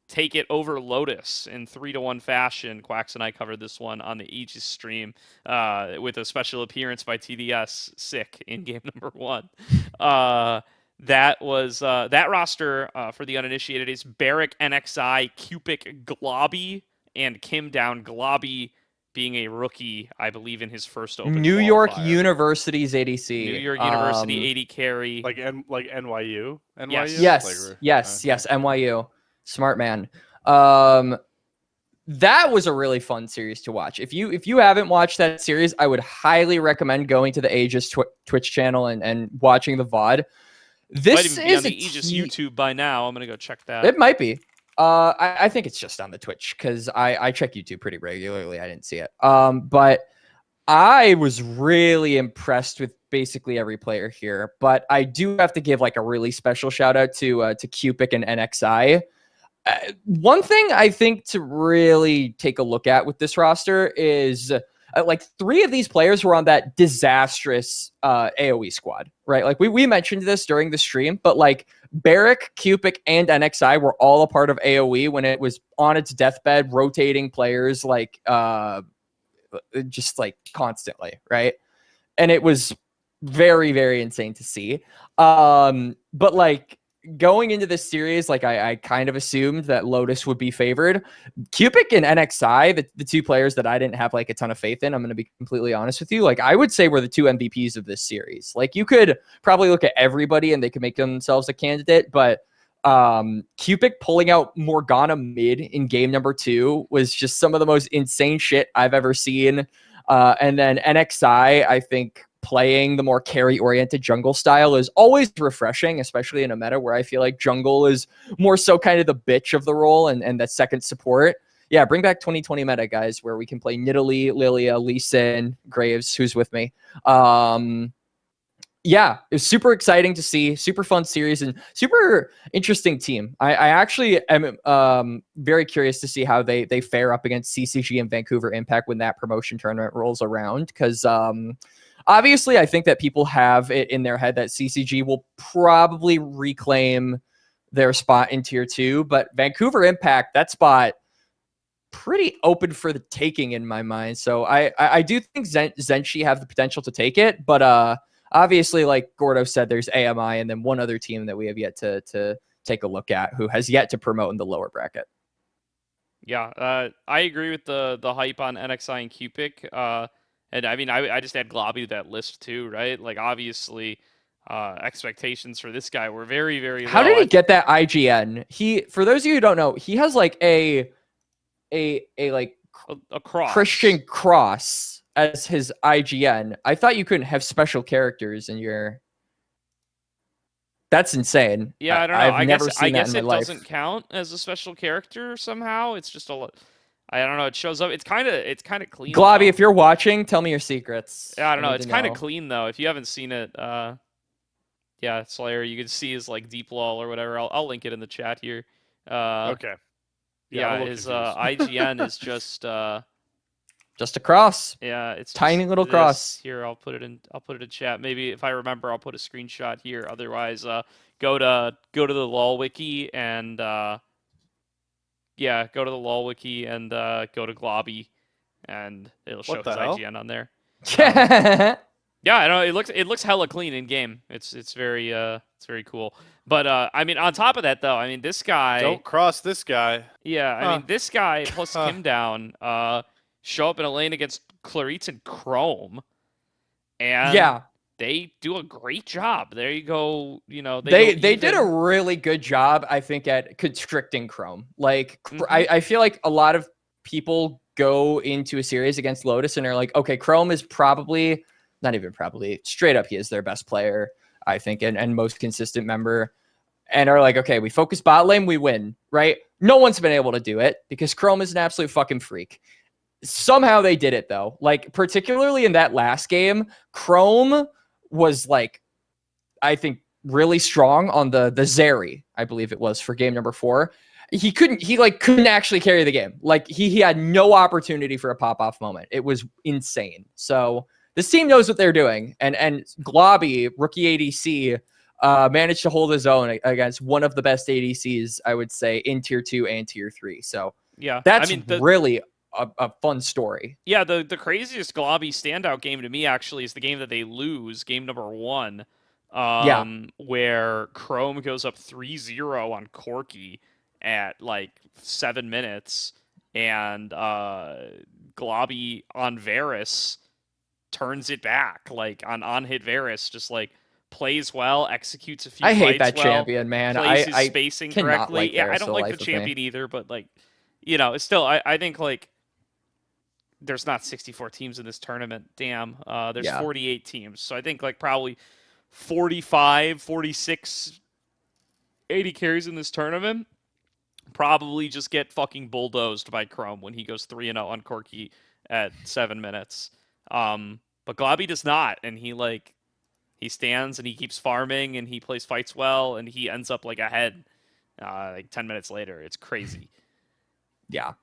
take it over Lotus in 3-1 fashion. Quax and I covered this one on the Aegis stream with a special appearance by TDS Sick in game number 1. That was that roster for the uninitiated is Barrick, NXI, Cupic, Globby, and Kim Down. Globby being a rookie, I believe, in his first open New York qualifier. University's ADC. New York University 80 carry. Like NYU? Yes, NYU. Smart man. That was a really fun series to watch. If you haven't watched that series, I would highly recommend going to the Aegis Twitch channel and watching the VOD. This might even be is on the Aegis YouTube by now. I'm gonna go check that. It might be. I think it's just on the Twitch because I check YouTube pretty regularly. I didn't see it. But I was really impressed with basically every player here. But I do have to give like a really special shout out to Cupic and NXI. One thing I think to really take a look at with this roster is like 3 of these players were on that disastrous AoE squad, right? Like we mentioned this during the stream, but like Barrick, Cupic, and NXI were all a part of AoE when it was on its deathbed, rotating players like just like constantly, right? And it was very, very insane to see. But like going into this series, like I kind of assumed that Lotus would be favored. Cupic and NXI, the 2 players that I didn't have like a ton of faith in, I'm going to be completely honest with you. Like I would say were the 2 MVPs of this series. Like you could probably look at everybody and they could make themselves a candidate, but Cupic pulling out Morgana mid in game number 2 was just some of the most insane shit I've ever seen. And then NXI, I think playing the more carry-oriented jungle style is always refreshing, especially in a meta where I feel like jungle is more so kind of the bitch of the role and that second support. Yeah, bring back 2020 meta, guys, where we can play Nidalee, Lilia, Lee Sin, Graves, who's with me. Yeah, it was super exciting to see, super fun series, and super interesting team. I actually am very curious to see how they fare up against CCG and Vancouver Impact when that promotion tournament rolls around, because obviously I think that people have it in their head that CCG will probably reclaim their spot in Tier 2, but Vancouver Impact, that spot, pretty open for the taking in my mind. So I do think Zenshi have the potential to take it, but obviously, like Gordo said, there's AMI and then one other team that we have yet to take a look at who has yet to promote in the lower bracket. Yeah, I agree with the hype on NXI and Cupic. And I mean, I just add Globby to that list too, right? Like, obviously, expectations for this guy were very, very low. How did he get that IGN? For those of you who don't know, he has like a cross. Christian cross as his IGN. I thought you couldn't have special characters in your. That's insane. Yeah, I don't know. I've never seen I guess that in it my life. doesn't count as a special character somehow. It's just I don't know. It shows up. It's kind of clean. Globby, though. if you're watching, tell me your secrets. Yeah, I don't know. It's kind of clean though. If you haven't seen it, yeah, Slayer, you can see his like deep lol or whatever. I'll link it in the chat here. Okay. Yeah, his IGN is just a cross. Yeah, it's tiny little this. cross. Here, I'll put it in chat. Maybe if I remember, I'll put a screenshot here. Otherwise, go to the LOL wiki and go to the LOL wiki and go to Globby, and it'll show his IGN on there. Yeah, I know it looks hella clean in game. It's very cool. But I mean, on top of that though, I mean, this guy don't cross this guy. Yeah, I mean, this guy plus Kim down show up in a lane against Claritz and Chrome, and they do a great job. There you go. You know, they did a really good job, I think, at constricting Chrome. Like, I feel like a lot of people go into a series against Lotus and are like, okay, Chrome is probably, not even probably, straight up, he is their best player, I think, and most consistent member, and are like, okay, we focus bot lane, we win, right? No one's been able to do it because Chrome is an absolute fucking freak. Somehow they did it though. Like, particularly in that last game, Chrome was like, I think, really strong on the Zeri, I believe it was, for game number 4. He couldn't actually carry the game. Like, he had no opportunity for a pop-off moment. It was insane. So this team knows what they're doing. And Globby, rookie ADC, managed to hold his own against one of the best ADCs, I would say, in Tier 2 and Tier 3. So yeah, that's really a fun story. Yeah, the craziest Globby standout game to me actually is the game that they lose, game number 1, where Chrome goes up 3-0 on Corki at like 7 minutes, and Globby on Varus turns it back, like on hit Varus, just like plays well, executes a few I hate fights that champion, man. plays his spacing correctly. Like I don't like the champion either, but like, you know, it's still, I think like there's not 64 teams in this tournament. Damn. There's 48 teams. So I think like probably 45, 46 80 carries in this tournament probably just get fucking bulldozed by Chrome when he goes 3-0 on Corki at 7 minutes. But Globby does not, and he stands and he keeps farming and he plays fights well and he ends up like ahead. like 10 minutes later. It's crazy. Yeah.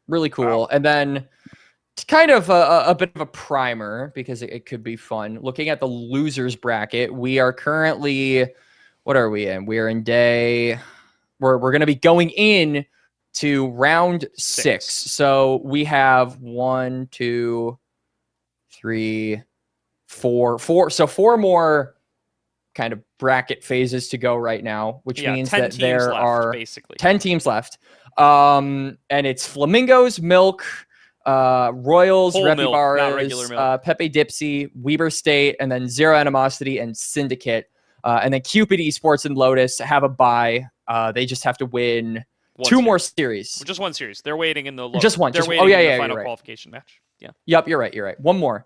Really cool. Wow. And then it's kind of a bit of a primer because it could be fun. Looking at the losers bracket, we are currently, what are we in? We are in we're going to be going in to round 6. So we have 1, 2, 3, 4. So 4 more kind of bracket phases to go right now, which means 10 that teams there left, are basically 10 teams left. And it's Flamingos, Milk, Royals, Whole milk, not regular Repibaras, milk. Pepe Dipsy, Weber State, and then Zero Animosity and Syndicate. And then Cupid Esports and Lotus have a bye. They just have to win two more series. Just one series. They're waiting in the Just one. They're Just, waiting oh, yeah, in yeah, the final you're right. qualification match. Yeah. Yep, you're right. One more.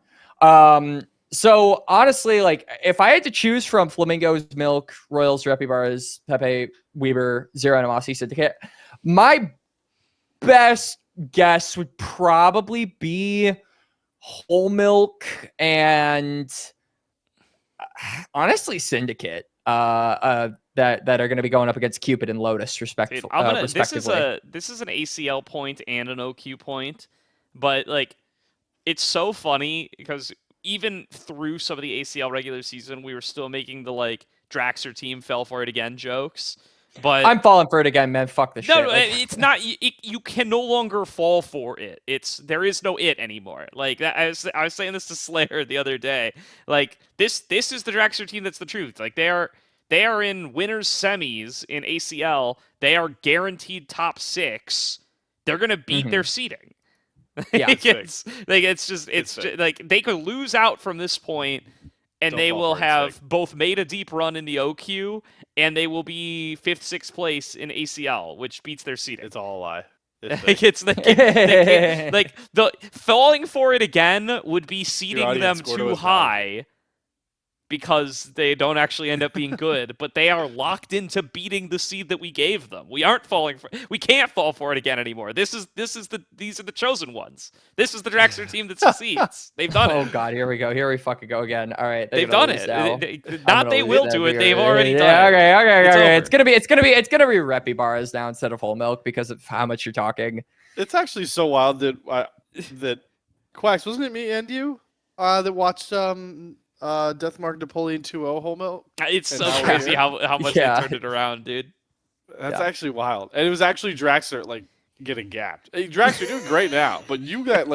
So honestly, like if I had to choose from Flamingos, Milk, Royals, Repibaras, Pepe, Weber, Zero Animosity, Syndicate, my best guess would probably be Whole Milk and honestly Syndicate. That are going to be going up against Cupid and Lotus, respectively. This is an ACL point and an OQ point, but like it's so funny because even through some of the ACL regular season, we were still making the like Draxer team fell for it again jokes. But I'm falling for it again, man. Fuck the shit. No, it's not. You can no longer fall for it. There is no it anymore. Like I was saying this to Slayer the other day. Like this is the Draxer team that's the truth. Like they are in winners semis in ACL. They are guaranteed top 6. They're gonna beat their seeding. Yeah, it's just like they could lose out from this point, and they will have both made a deep run in the OQ, and they will be 5th, 6th place in ACL, which beats their seeding. It's all a lie. Like the falling for it again would be seeding them too high. Because they don't actually end up being good, but they are locked into beating the seed that we gave them. We can't fall for it again anymore. These are the chosen ones. This is the Draxler team that succeeds. They've done it. Oh god, here we go. Here we fucking go again. All right, they've done it. They will do it. They've already done it. Okay. It's gonna be Repibaras now instead of Whole Milk because of how much you're talking. It's actually so wild that Quax, wasn't it me and you that watched Deathmark Napoleon 2-0 Whole Milk? It's so crazy how much they turned it around, dude. That's actually wild. And it was actually Draxler like getting gapped. Hey, Draxler, you're doing great now, but you got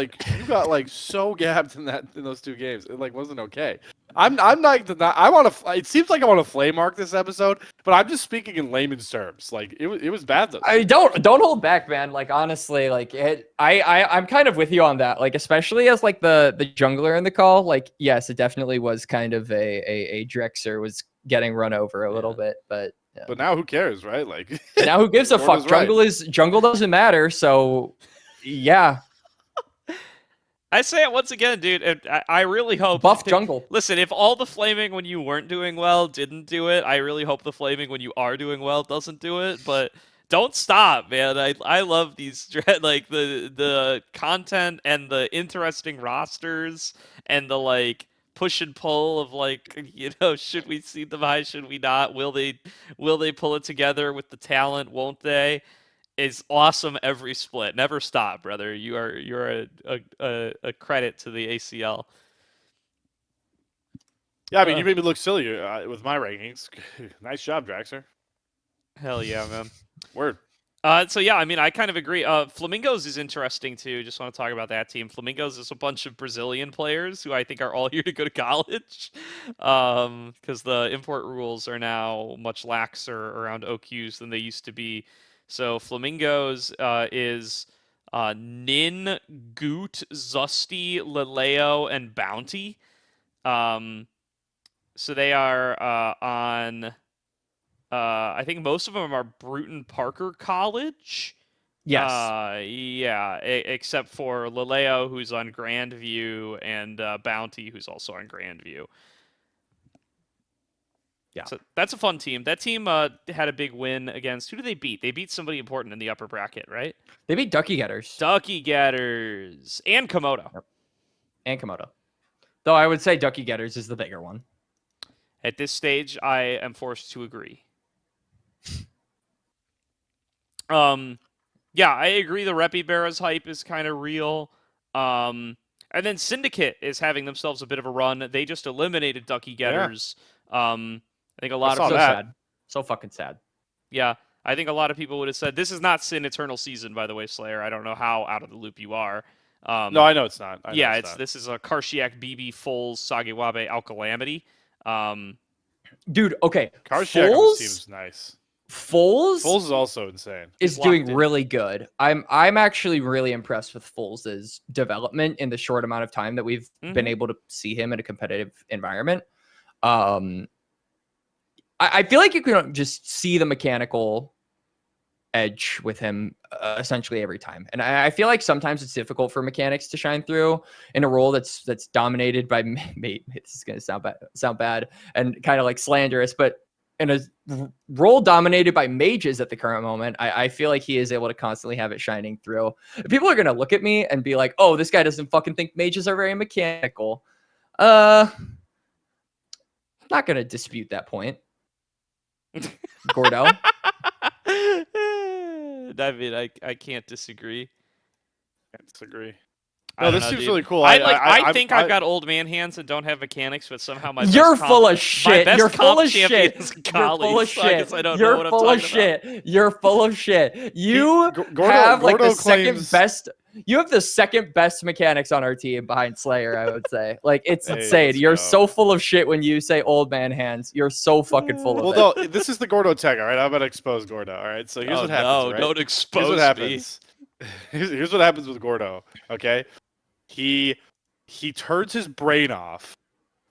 so gapped in those 2 games. It like wasn't okay. I'm not. I want to. It seems like I want to flame mark this episode, but I'm just speaking in layman's terms. Like it was bad though. I don't hold back, man. Like honestly, like I'm kind of with you on that. Like especially as like the jungler in the call. Like yes, it definitely was kind of a Drexer was getting run over a little bit, but. Yeah. But now who cares, right? Like now who gives a fuck? Jungle doesn't matter. So yeah. I say it once again, dude. I really hope buff jungle. Listen, if all the flaming when you weren't doing well didn't do it, I really hope the flaming when you are doing well doesn't do it. But don't stop, man. I love these like the content and the interesting rosters and the like push and pull of like should we seed them high, should we not? Will they pull it together with the talent? Won't they? Is awesome every split. Never stop, brother. You're a credit to the ACL. Yeah, I mean, you made me look silly with my rankings. Nice job, Draxer. Hell yeah, man. Word. So yeah, I mean, I kind of agree. Flamingos is interesting too. Just want to talk about that team. Flamingos is a bunch of Brazilian players who I think are all here to go to college, because the import rules are now much laxer around OQs than they used to be. So Flamingos is Nin, Goot, Zusty, Leleo, and Bounty. So they are on. I think most of them are Bruton Parker College. Yes. Yeah, except for Leleo, who's on Grandview, and Bounty, who's also on Grandview. Yeah. So that's a fun team. That team had a big win against... Who did they beat? They beat somebody important in the upper bracket, right? They beat Ducky Getters. Ducky Getters. And Komodo. Yep. And Komodo. Though I would say Ducky Getters is the bigger one. At this stage, I am forced to agree. Yeah, I agree. The Reppy Barras hype is kind of real. And then Syndicate is having themselves a bit of a run. They just eliminated Ducky Getters. I think a lot of saw So that. sad. So fucking sad. yeah, I think a lot of people would have said this is not Sin Eternal Season, by the way, Slayer. I don't know how out of the loop you are. No, I know it's not. I know Yeah, it's not. this is a Karshiak, BB, Foles, Sagiwabe, Alcalamity. Dude, okay. Karshiak on this team is nice. Foles Foles is also insane. is He's doing locked in. really good. I'm actually really impressed with Foles' development in the short amount of time that we've been able to see him in a competitive environment. I feel like you can just see the mechanical edge with him essentially every time, and I feel like sometimes it's difficult for mechanics to shine through in a role that's dominated by this is gonna sound bad and kind of like slanderous, but in a role dominated by mages at the current moment, I feel like he is able to constantly have it shining through. People are gonna look at me and be like, "Oh, this guy doesn't fucking think mages are very mechanical." Not gonna dispute that point. Gordo. I mean, I can't disagree. Can't disagree. I No, don't this know, seems dude. really cool. I think I've got old man hands and don't have mechanics, but somehow my You're best full comp, of shit. My best You're comp full of champion shit. is You're Kali, full of so I guess shit. I don't know You're what I'm full talking of shit. You're full of shit. You Gordo- have like Gordo the second claims- best. You have the second best mechanics on our team behind Slayer, I would say. Like, it's Hey, insane. let's You're go. so full of shit when you say old man hands. You're so fucking full of Well, it. no, this is the Gordo tag, all right? I'm about to expose Gordo, all right? So here's Oh, what happens, no, right? don't Here's expose what me. happens. Here's what happens with Gordo, okay? He turns his brain off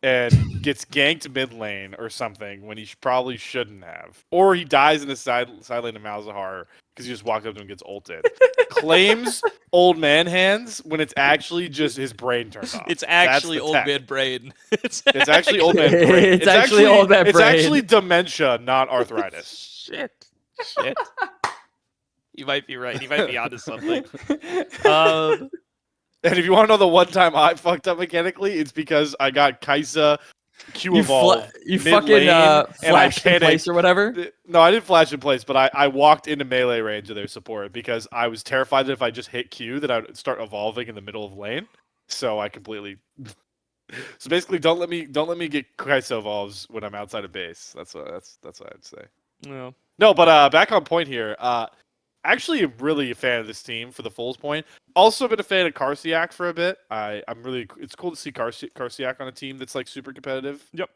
and gets ganked mid lane or something when he probably shouldn't have. Or he dies in the side lane of Malzahar because he just walked up to him and gets ulted. Claims old man hands when it's actually just his brain turned off. It's That's actually the old tech. man brain. It's actually old man brain. It's actually old man It's brain. actually dementia, not arthritis. Shit. You might be right. You might be onto something. And if you want to know the one time I fucked up mechanically, it's because I got Kaisa Q evolve. You mid fucking lane, and I flashed in place panicked. or whatever. No, I didn't flash in place, but I walked into melee range of their support because I was terrified that if I just hit Q that I would start evolving in the middle of lane. So I completely. So basically, don't let me get Kaisa evolves when I'm outside of base. That's what I'd say. No. No, but back on point here. Actually, really a fan of this team for the Foles point. Also been a fan of Karsiak for a bit. It's cool to see Karsiak on a team that's like super competitive. Yep.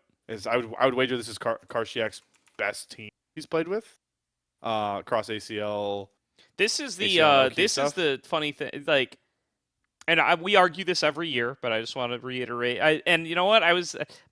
I would wager this is Karsiak's best team he's played with. Across ACL. This is the ACL OQ this stuff. is the funny thing. Like, and we argue this every year, but I just want to reiterate. And you know what?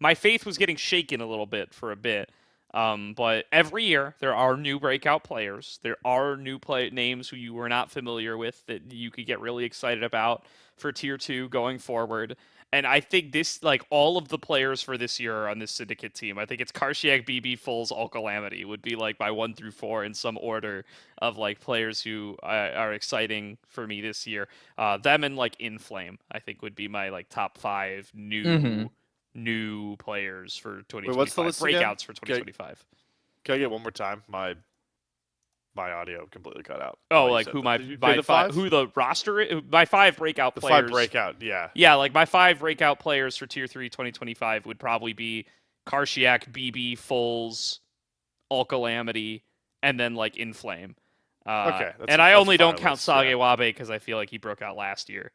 My faith was getting shaken a little bit for a bit. But every year there are new breakout players. There are new names who you were not familiar with that you could get really excited about for tier 2 going forward. And I think this, like, all of the players for this year are on this syndicate team. I think it's Karshiak, BB, Foles, Alcalamity would be like my 1 through 4 in some order of like players who are exciting for me this year. Them and like Inflame, I think would be my like top 5 new players for 2025. what's the list again? Breakouts for 2025. Can I get one more time? My audio completely cut out. Oh, You like said who that. Did you say the five? who the roster is? My 5 breakout The players. 5 breakout, yeah. Yeah, like my 5 breakout players for tier 3 2025 would probably be Karshiak, BB, Foles, Alcalamity, and then like Inflame. Okay, and I that's only a fire don't count list, yeah. Sagewabe because I think he broke out last year.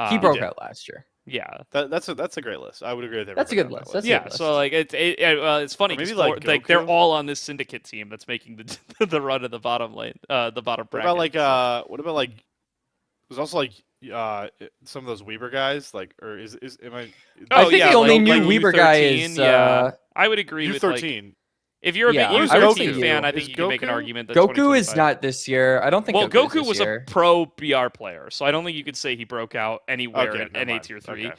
He broke did. out last year. Yeah. That's a great list. I would agree with everybody. That's a good on that list. That's a Yeah, good so list. like it's funny Or maybe 'cause like they're Goku? all on this syndicate team that's making the the run of the bottom lane, the bottom What bracket. about like there's also like some of those Weber guys like or is am I I think the only like new Weber guy U13, is yeah. I would agree with like U13. if you're a Yeah, big I would U13 say fan, you. I think Is you can make an Goku? argument that Goku is 2025 not this year. I don't think. Well, Goku is Goku this was year. a pro BR player, so I don't think you could say he broke out anywhere Okay, in never NA mind. tier 3. Okay.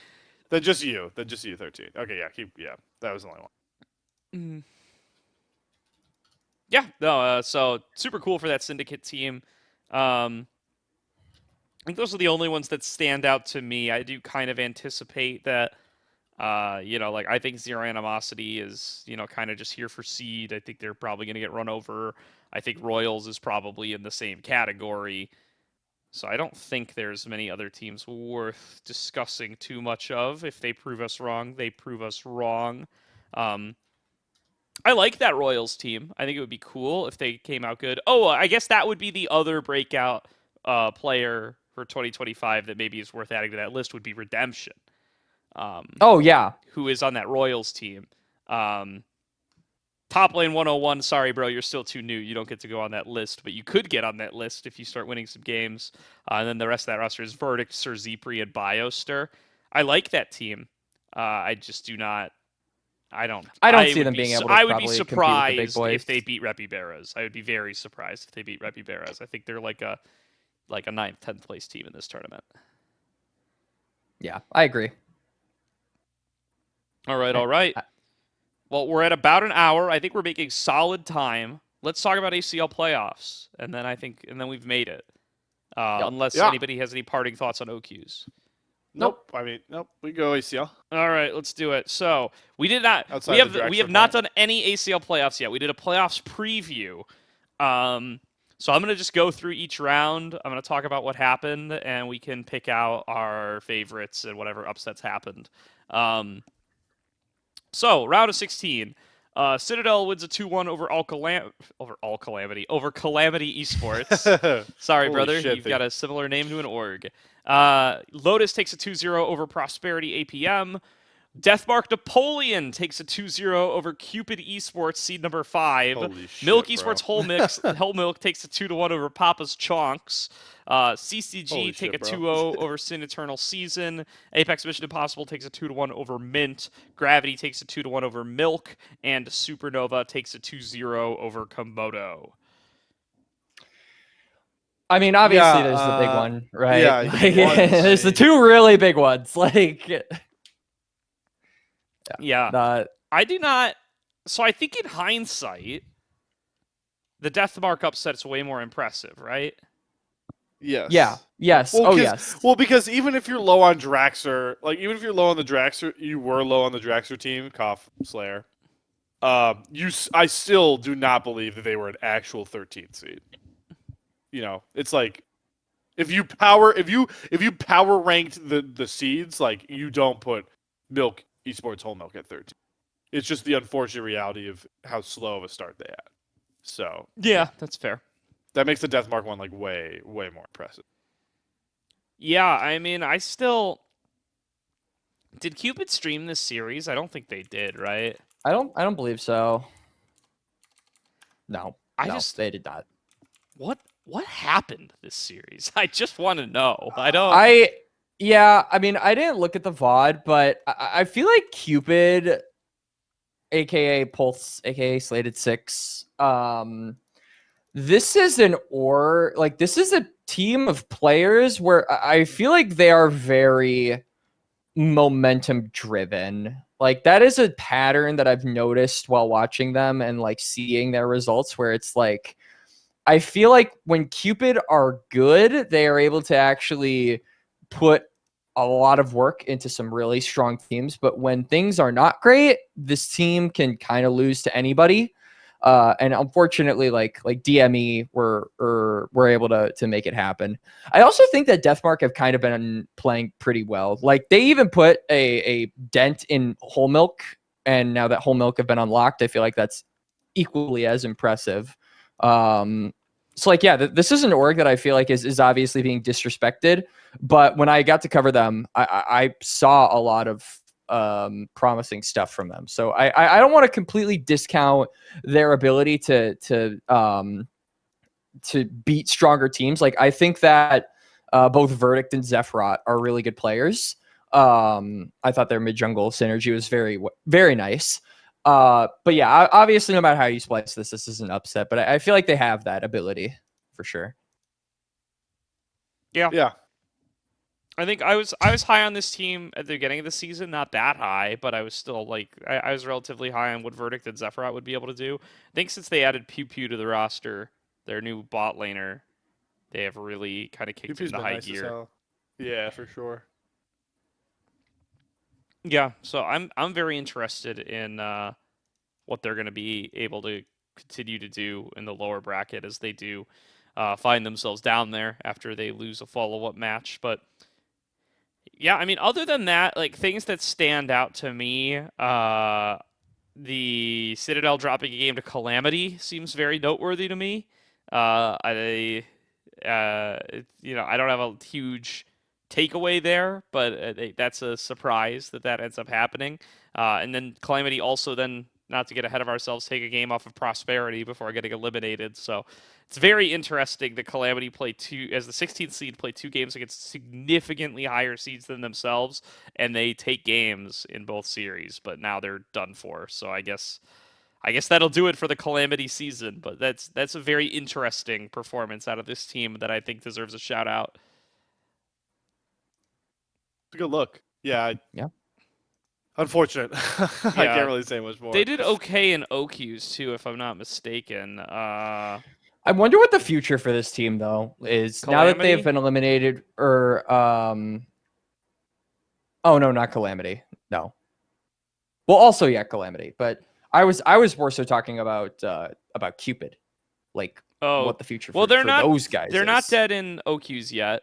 Then just you 13. Okay, yeah, that was the only one. Yeah, no, so super cool for that syndicate team. I think those are the only ones that stand out to me. I do kind of anticipate that, like I think Zero Animosity is, kind of just here for seed. I think they're probably going to get run over. I think Royals is probably in the same category. So I don't think there's many other teams worth discussing too much of. If they prove us wrong, they prove us wrong. I like that Royals team. I think it would be cool if they came out good. Oh, I guess that would be the other breakout player for 2025 that maybe is worth adding to that list would be Redemption. Oh yeah, Who is on that Royals team. Top Lane 101, sorry, bro, you're still too new. You don't get to go on that list, but you could get on that list if you start winning some games. And then the rest of that roster is Verdict, Sir Zepri, and Bioster. I like that team. I just do not. I don't see them being able to I would be probably compete with the big surprised boys. if they beat Repi Beras. I would be very surprised if they beat Repi Beras. I think they're like a 9th, 10th place team in this tournament. Yeah, I agree. All right. Well, we're at about an hour. I think we're making solid time. Let's talk about ACL playoffs, and then we've made it. Unless anybody has any parting thoughts on OQs. Nope. Nope. We go ACL. All right, let's do it. So we did not. Outside We have not done any ACL playoffs yet. We did a playoffs preview. So I'm gonna just go through each round. I'm gonna talk about what happened, and we can pick out our favorites and whatever upsets happened. So round of 16. Citadel wins a 2-1 over Calamity Esports. Sorry, Holy brother. shit, You've got a similar name to an org. Lotus takes a 2-0 over Prosperity APM. Deathmark Napoleon takes a 2-0 over Cupid Esports, seed number 5. Holy shit, Milk bro. Esports Whole Milk takes a 2-1 over Papa's Chonks. CCG Holy take shit, a bro. 2-0 over Sin Eternal Season. Apex Mission Impossible takes a 2-1 over Mint. Gravity takes a 2-1 over Milk. And Supernova takes a 2-0 over Komodo. I mean, obviously, Yeah, there's the big one, right? yeah, Like, one there's the is- two really big ones. Like, Yeah. I do not. So I think in hindsight, the Deathmark upset's way more impressive, right? Yes. yeah, yes, Well, oh 'cause- yes. Well, because even if you're low on Draxer, even if you're low on the Draxer, you were low on the Draxer team, Cough Slayer. I still do not believe that they were an actual 13th seed. It's like if you power ranked the seeds, you don't put Milk Esports Whole Milk at 13. It's just the unfortunate reality of how slow of a start they had. So Yeah, that's fair. that makes the Deathmark one way more impressive. Yeah, I mean, did Cupid stream this series? I don't think they did, right? I don't believe so. No, they did not. What happened this series? I just want to know. I mean, I didn't look at the VOD, but I feel like Cupid, aka Pulse, aka Slated 6, this is this is a team of players where I feel like they are very momentum driven. Like, that is a pattern that I've noticed while watching them and seeing their results, where it's like, I feel like when Cupid are good, they are able to actually put a lot of work into some really strong teams. But when things are not great, this team can kind of lose to anybody. And unfortunately, like DME were able to make it happen. I also think that Deathmark have kind of been playing pretty well. Like, they even put a dent in Whole Milk, and now that Whole Milk have been unlocked, I feel like that's equally as impressive. So this is an org that I feel like is obviously being disrespected, but when I got to cover them, I saw a lot of promising stuff from them. So I don't want to completely discount their ability to beat stronger teams. Like, I think that both Verdict and Zephrot are really good players. I thought their mid jungle synergy was very, very nice. But yeah, obviously, no matter how you splice this is an upset. But I feel like they have that ability for sure. Yeah. I think I was high on this team at the beginning of the season, not that high, but I was still I was relatively high on what Verdict and Zephrot would be able to do. I think since they added Pew Pew to the roster, their new bot laner, they have really kind of kicked into high gear. Yeah, for sure. Yeah, so I'm very interested in what they're going to be able to continue to do in the lower bracket as they do find themselves down there after they lose a follow-up match. But yeah, I mean, other than that, like things that stand out to me, the Citadel dropping a game to Calamity seems very noteworthy to me. I don't have a huge takeaway there, but that's a surprise that ends up happening. And then Calamity also then, not to get ahead of ourselves, take a game off of Prosperity before getting eliminated. So it's very interesting that Calamity as the 16th seed, play 2 games against significantly higher seeds than themselves, and they take games in both series, but now they're done for. So I guess that'll do it for the Calamity season, but that's a very interesting performance out of this team that I think deserves a shout out. It's a good look. Yeah. Yeah. Unfortunate. I can't really say much more. They did okay in OQs too, if I'm not mistaken. I wonder what the future for this team though is now that they've been eliminated. Or oh no, not Calamity. No. Well, also Calamity, but I was more so talking about Cupid, like what the future. For those guys. They're not dead in OQs yet.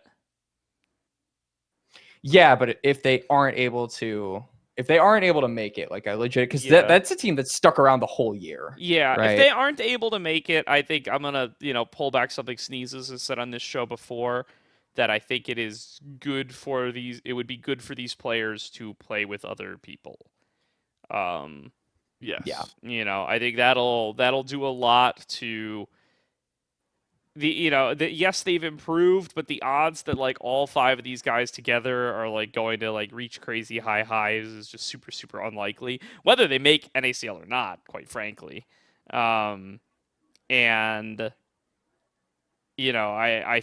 Yeah, but if they aren't able to make it, like I legit, because that's a team that's stuck around the whole year. Yeah, right? If they aren't able to make it, I think I'm gonna pull back something Sneezes has said on this show before, that I think it is good for these. It would be good for these players to play with other people. Yes. Yeah. I think that'll do a lot to yes, they've improved, but the odds that like all 5 of these guys together are like going to like reach crazy high highs is just super, super unlikely, whether they make NACL or not, quite frankly. I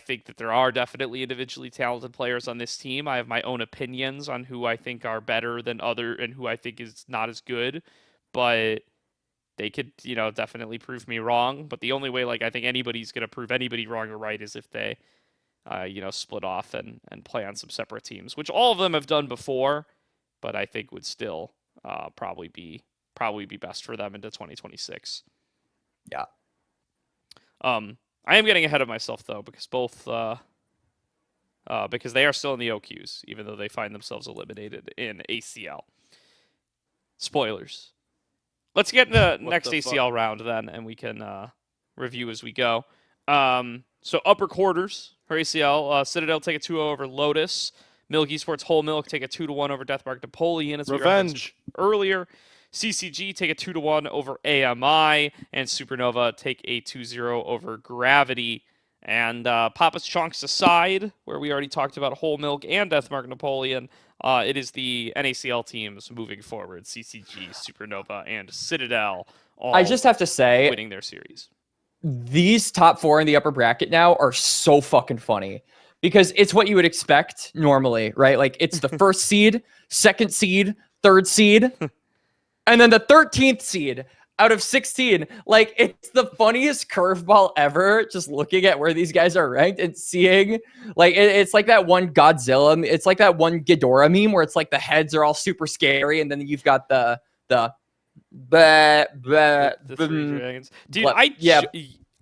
think that there are definitely individually talented players on this team. I have my own opinions on who I think are better than other and who I think is not as good, but they could, definitely prove me wrong. But the only way, like, I think anybody's going to prove anybody wrong or right is if they, split off and play on some separate teams, which all of them have done before, but I think would still probably be best for them into 2026. Yeah. I am getting ahead of myself though, because because they are still in the OQs, even though they find themselves eliminated in ACL. Spoilers. Let's get into next ACL round then, and we can review as we go. So upper quarters for ACL, Citadel take a 2-0 over Lotus. Milk Esports Whole Milk take a 2-1 over Deathmark Napoleon. As Revenge. We earlier. CCG take a 2-1 over AMI, and Supernova take a 2-0 over Gravity. And Papa's Chunks aside, where we already talked about Whole Milk and Deathmark Napoleon, it is the NACL teams moving forward: CCG, Supernova, and Citadel. All I just have to say, winning their series. These top 4 in the upper bracket now are so fucking funny because it's what you would expect normally, right? Like it's the first seed, second seed, third seed, and then the 13th seed out of 16. Like it's the funniest curveball ever, just looking at where these guys are ranked and seeing like it's like that one Godzilla, it's like that one Ghidorah meme where it's like the heads are all super scary and then you've got the three dragons. Dude,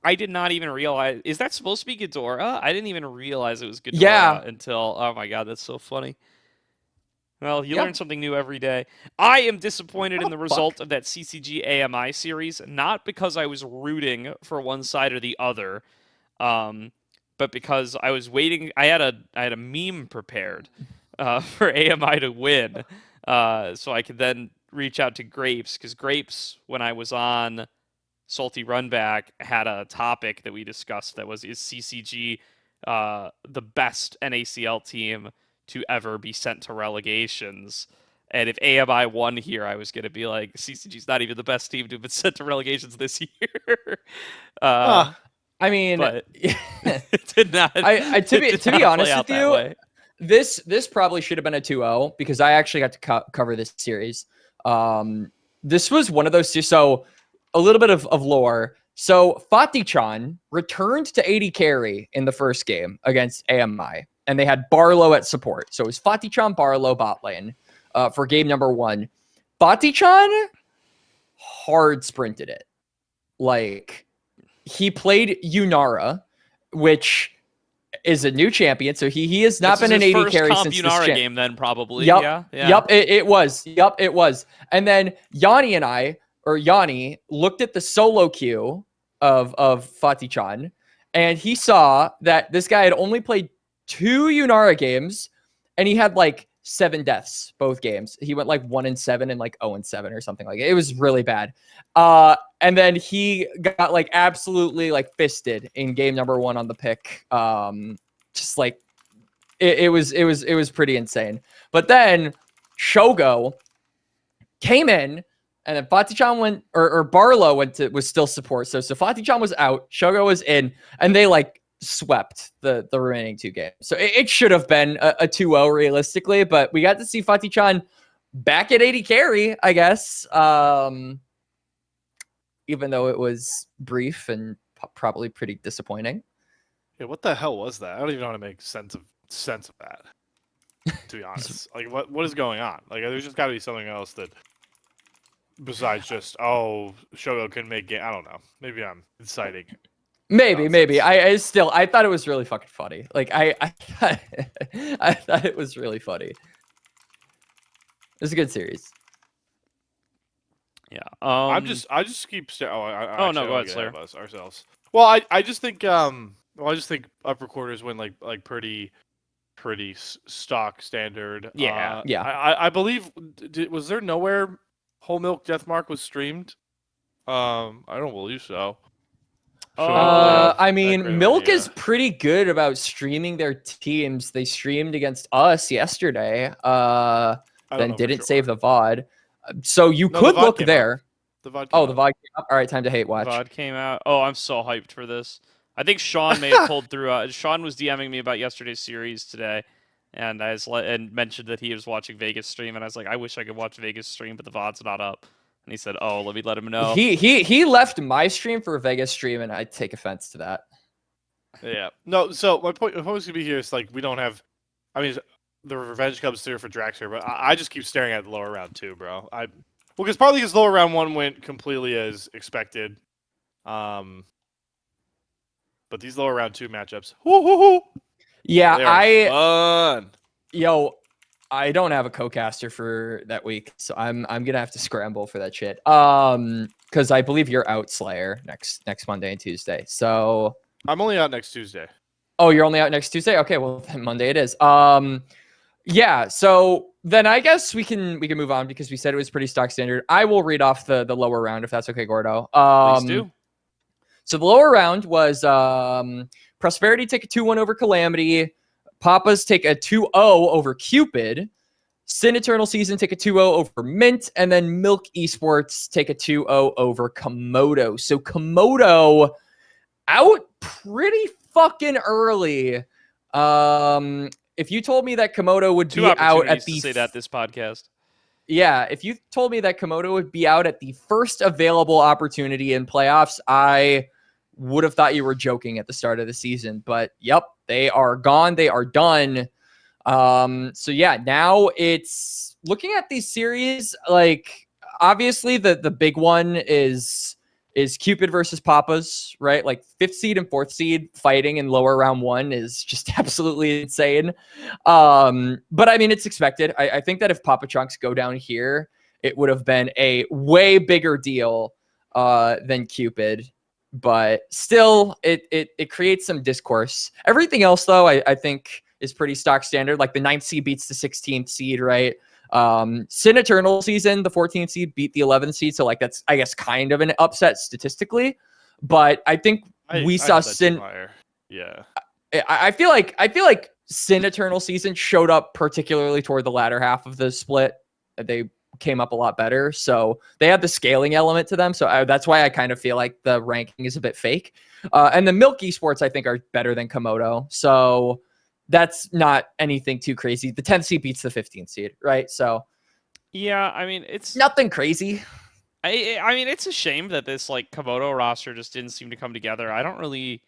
I did not even realize, is that supposed to be Ghidorah? I didn't even realize it was Ghidorah until, oh my god, that's so funny. Well, you learn something new every day. I am disappointed in the result of that CCG AMI series, not because I was rooting for one side or the other, but because I was waiting. I had a meme prepared for AMI to win, so I could then reach out to Grapes, because Grapes, when I was on Salty Runback, had a topic that we discussed that was, is CCG the best NACL team to ever be sent to relegations? And if AMI won here, I was going to be like, CCG's not even the best team to have been sent to relegations this year. I mean, but it did not. To be honest with you, this probably should have been a 2-0 because I actually got to cover this series. This was one of those two. So a little bit of lore. So Fatih-chan returned to 80 carry in the first game against AMI, and they had Barlow at support. So it was Fatih-chan, Barlow, bot lane for game number 1. Fatih-chan hard sprinted it. like he played Yunara, which is a new champion. So he has not This been is an his AD first carry comp since this Yunara game, then probably. Yup. Yeah. Yup. It was. Yup. It was. And then Yanni looked at the solo queue of Fatih-chan, and he saw that this guy had only played 2 Yunara games, and he had like 7 deaths both games. He went like 1-7 and like 0-7 or something like it. It was really bad. And then he got like absolutely like fisted in game number 1 on the pick. Just like it was pretty insane. But then Shogo came in, and then Fatih-chan went, or Barlow was still support. So Fatih-chan was out, Shogo was in, and they like swept the remaining 2 games. So it should have been a 2-0 realistically, but we got to see Fatih-chan back at 80 carry, I guess. Even though it was brief and probably pretty disappointing. Yeah, what the hell was that? I don't even know how to make sense of that. To be honest, like what is going on? Like there's just got to be something else that besides just Shogo can make game. I don't know. Maybe I'm inciting. Maybe. I thought it was really fucking funny. Like I thought it was really funny. It was a good series. Yeah. I just keep. No, go ahead, Slayer. Ourselves. Well, I just think upper quarters win like pretty stock standard. Yeah. I believe was there nowhere Whole Milk Deathmark was streamed? I don't believe so. I mean, Milk is pretty good about streaming their teams. They streamed against us yesterday. Then didn't save the VOD. So you could look there. The VOD the VOD came up. All right, time to hate watch. VOD came out. Oh, I'm so hyped for this. I think Sean may have pulled through. Sean was DMing me about yesterday's series today, and and mentioned that he was watching Vegas stream, and I was like, I wish I could watch Vegas stream, but the VOD's not up. And he said, "Oh, let me let him know." He left my stream for a Vegas stream, and I take offense to that. Yeah. No. So my point was gonna be here is like we don't have. I mean, the revenge comes through for Draxler, but I just keep staring at the lower round 2, bro. Because partly because lower round 1 went completely as expected. But these lower round 2 matchups, Yeah, fun. I don't have a co-caster for that week, so I'm gonna have to scramble for that shit. Because I believe you're out, Slayer, next Monday and Tuesday. So I'm only out next Tuesday. Oh, you're only out next Tuesday? Okay, well then Monday it is. Yeah, so then I guess we can move on because we said it was pretty stock standard. I will read off the lower round if that's okay, Gordo. Please do. So the lower round was Prosperity take a 2-1 over Calamity, Papas take a 2-0 over Cupid, Sin Eternal Season take a 2-0 over Mint, and then Milk Esports take a 2-0 over Komodo. So Komodo out pretty fucking early. If you told me that Komodo would be out at the say that this podcast. Yeah, if you told me that Komodo would be out at the first available opportunity in playoffs, I would have thought you were joking at the start of the season. But yep, they are gone. They are done. So yeah, now it's looking at these series, like obviously the big one is Cupid versus Papas, right? Like 5th seed and 4th seed fighting in lower round 1 is just absolutely insane. But I mean, it's expected. I think that if Papa Trunks go down here, it would have been a way bigger deal than Cupid. But still, it creates some discourse. Everything else, though, I think is pretty stock standard. Like the 9th seed beats the 16th seed, right? Sin Eternal Season, the 14th seed beat the 11th seed, so like that's I guess kind of an upset statistically, but I think we saw Sin. Yeah, I feel like Sin Eternal Season showed up particularly toward the latter half of the split. They came up a lot better, so they had the scaling element to them. So that's why I kind of feel like the ranking is a bit fake. And the Milk Esports I think are better than Komodo, so. That's not anything too crazy. The 10th seed beats the 15th seed, right? So, yeah, I mean, it's nothing crazy. I mean, it's a shame that this like Komodo roster just didn't seem to come together. I don't really,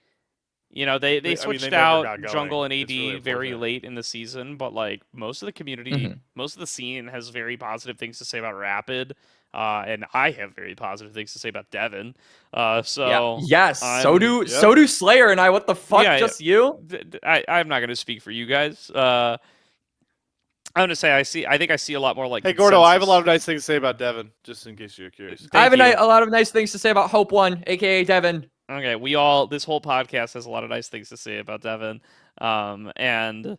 You know, they I mean, switched they never out got going. jungle and AD It's really very unfortunate. late in the season, but like most of the community, Mhm. most of the scene has very positive things to say about Rapid, and I have very positive things to say about Devin. Yeah. So Yes. So I'm do so do Slayer and I. What the fuck? yeah, Just you? I'm not gonna speak for you guys. I'm gonna say I think I see a lot more like Hey, Gordo, I have a lot consensus. of nice things to say about Devin, just in case you're curious. I have Thank you. a lot of nice things to say about Hope One, aka Devin. Okay, this whole podcast has a lot of nice things to say about Devin, and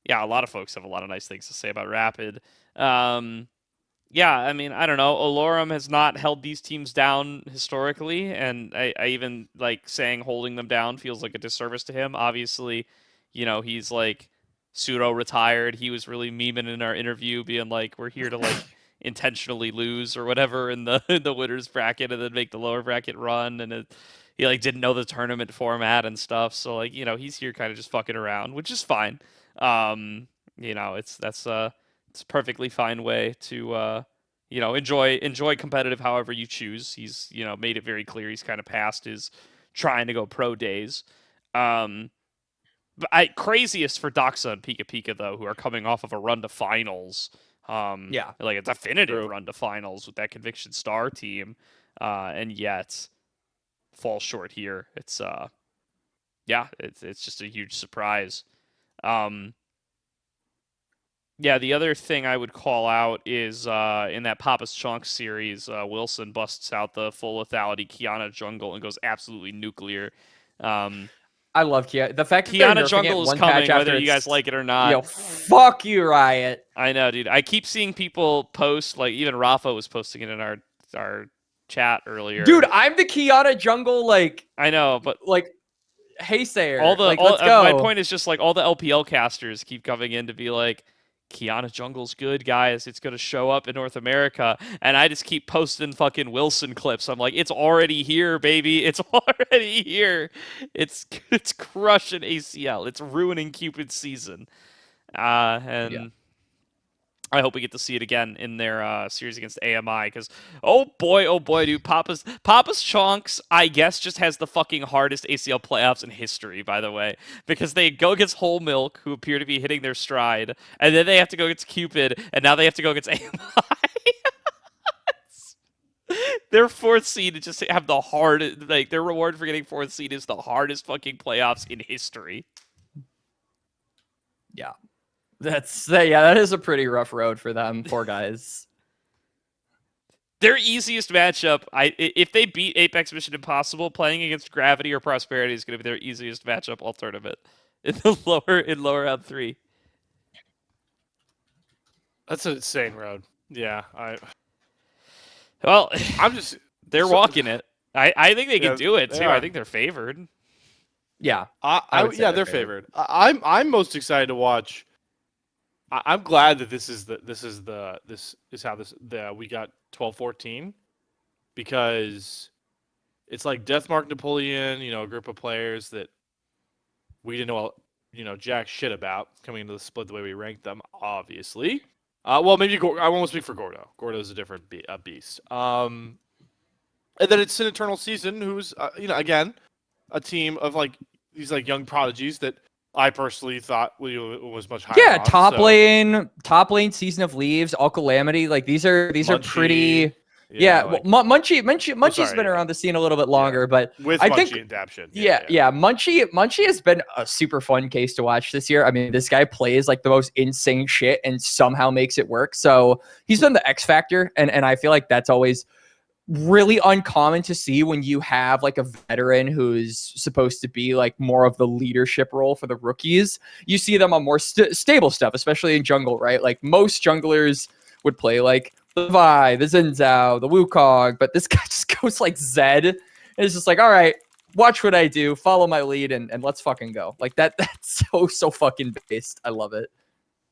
yeah, a lot of folks have a lot of nice things to say about Rapid. Yeah, I mean, I don't know. Olorum has not held these teams down historically, and I even like saying holding them down feels like a disservice to him. Obviously, you know, he's like pseudo retired. He was really memeing in our interview, being like, "We're here to like intentionally lose or whatever in the in the winners bracket, and then make the lower bracket run." And he like didn't know the tournament format and stuff. So like, you know, he's here kind of just fucking around, which is fine. You know, it's a perfectly fine way to you know, enjoy competitive however you choose. He's, you know, made it very clear he's kind of past his trying to go pro days. But craziest for Doxa and Pika Pika though, who are coming off of a run to finals. Yeah. Like a definitive True. run to finals with that Conviction Star team, and yet fall short here. It's yeah, it's just a huge surprise. Yeah, the other thing I would call out is in that Papa's Chunk series, Wilson busts out the full lethality Kiana jungle and goes absolutely nuclear. I love Kia. The fact that they're Kiana nerfing it jungle is one patch coming, whether after you guys it's like it or not. yo, fuck you, Riot. I know, dude. I keep seeing people post, like even Rafa was posting it in our chat earlier. Dude, I'm the Kiana jungle like I know, but Haysayer. Let's my go. point is just like all the LPL casters keep coming in to be like, Kiana jungle's good, guys. It's gonna show up in North America, and I just keep posting fucking Wilson clips. I'm like, it's already here, baby. It's already here. It's crushing ACL. It's ruining Cupid's season. And Yeah. I hope we get to see it again in their series against AMI because oh boy, dude, Papa's Chonks, I guess, just has the fucking hardest ACL playoffs in history, by the way, because they go against Whole Milk, who appear to be hitting their stride, and then they have to go against Cupid, and now they have to go against AMI. Their fourth seed just have the hard, like their reward for getting fourth seed is the hardest fucking playoffs in history. Yeah. That is a pretty rough road for them, poor guys. Their easiest matchup, if they beat Apex Mission Impossible, playing against Gravity or Prosperity is going to be their easiest matchup all tournament in the lower round 3. That's an insane road. Yeah, Well, I'm just they're walking it. I think they can do it they too. are. I think they're favored. Yeah. I would say yeah, they're they're favored. I'm most excited to watch. I'm glad that this is how we got 12-14 because it's like Deathmark Napoleon, you know, a group of players that we didn't know, you know, jack shit about coming into the split the way we ranked them, obviously. Well, maybe I won't speak for Gordo. Gordo's a different beast. And then it's an Eternal Season, who's you know, again, a team of like these like young prodigies that I personally thought was much higher. Yeah, on, top lane, Season of Leaves, All Calamity. Like these are Munchie, pretty. Yeah, well, like, Munchie's sorry, been yeah. around the scene a little bit longer, but with I Munchie think and Daption. yeah, Munchie has been a super fun case to watch this year. I mean, this guy plays like the most insane shit and somehow makes it work. So he's been the X factor, and I feel like that's always really uncommon to see when you have like a veteran who's supposed to be like more of the leadership role for the rookies. You see them on more stable stuff, especially in jungle, right? Like most junglers would play like the Vi, the Zinzao, the Wukong, but this guy just goes like Zed and it's just like, all right, watch what I do, follow my lead, and let's fucking go. Like that's so fucking based. I love it.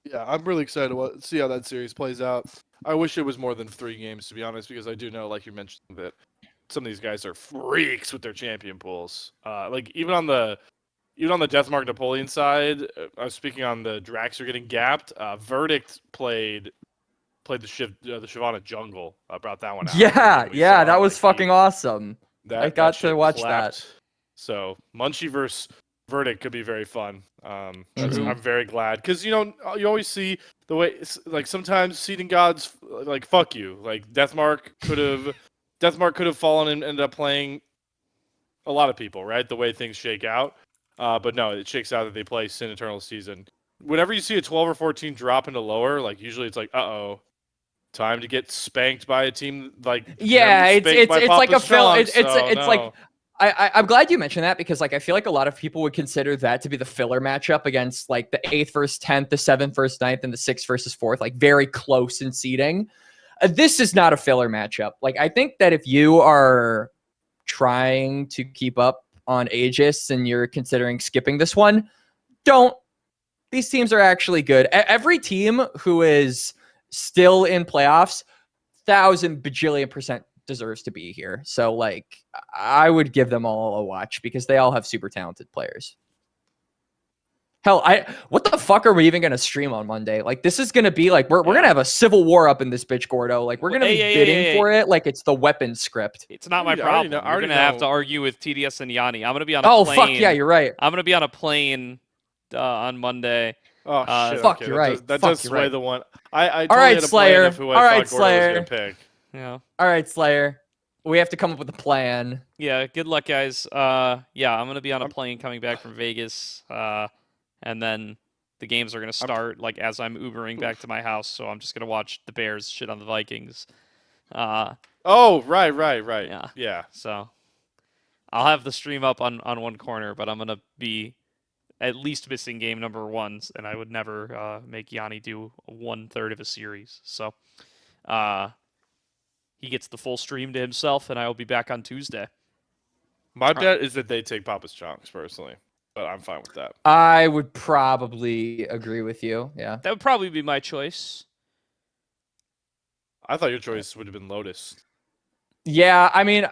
Yeah, I'm really excited to see how that series plays out. I wish it was more than 3 games, to be honest, because I do know, like you mentioned, that some of these guys are freaks with their champion pools. Like even on the Deathmark Napoleon side, I was speaking on the Draxer getting gapped. Verdict played the Shyvana jungle. Brought that one out. Yeah, that was fucking awesome. I got to watch that. So Munchie versus verdict could be very fun. Mhm. I'm very glad because you always see the way like sometimes seeding gods like fuck you. Like Deathmark could have fallen and ended up playing a lot of people, right? The way things shake out. But no, it shakes out that they play Sin Eternal Season. Whenever you see a 12 or 14 drop into lower, like usually it's like, uh-oh, time to get spanked by a team like Yeah, it's like a Papa's fill. Chonks, It's like no. I'm glad you mentioned that because like I feel like a lot of people would consider that to be the filler matchup against like the 8th versus 10th, the 7th versus 9th, and the 6th versus 4th, like very close in seeding. This is not a filler matchup. Like I think that if you are trying to keep up on Aegis and you're considering skipping this one, don't. These teams are actually good. Every team who is still in playoffs, 1,000 bajillion% deserves to be here. So like I would give them all a watch because they all have super talented players. Hell, what the fuck are we even gonna stream on Monday? Like this is gonna be like we're gonna have a civil war up in this bitch, Gordo. Like we're gonna be bidding for it like it's the weapon script. It's not my I problem. already You're gonna have to argue with TDS and Yanni. I'm gonna be on a Oh plane. fuck yeah, you're right. I'm gonna be on a plane on Monday. Oh shit! Fuck, okay, you're right. That Fuck, does you're sway right. the one. I All totally right, had a Slayer. plan of who I All right, thought Gordo was Slayer. gonna pick. Yeah. All right, Slayer. We have to come up with a plan. Yeah. Good luck, guys. Yeah, I'm gonna be on a plane coming back from Vegas. And then the games are gonna start like as I'm Ubering back to my house. So I'm just gonna watch the Bears shit on the Vikings. Oh, right. Yeah. So I'll have the stream up on one corner, but I'm gonna be at least missing game number 1, and I would never make Yanni do 1/3 of a series. So he gets the full stream to himself, and I will be back on Tuesday. My bet is that they take Papa's Chonks personally, but I'm fine with that. I would probably agree with you. Yeah. That would probably be my choice. I thought your choice would have been Lotus. Yeah, I mean,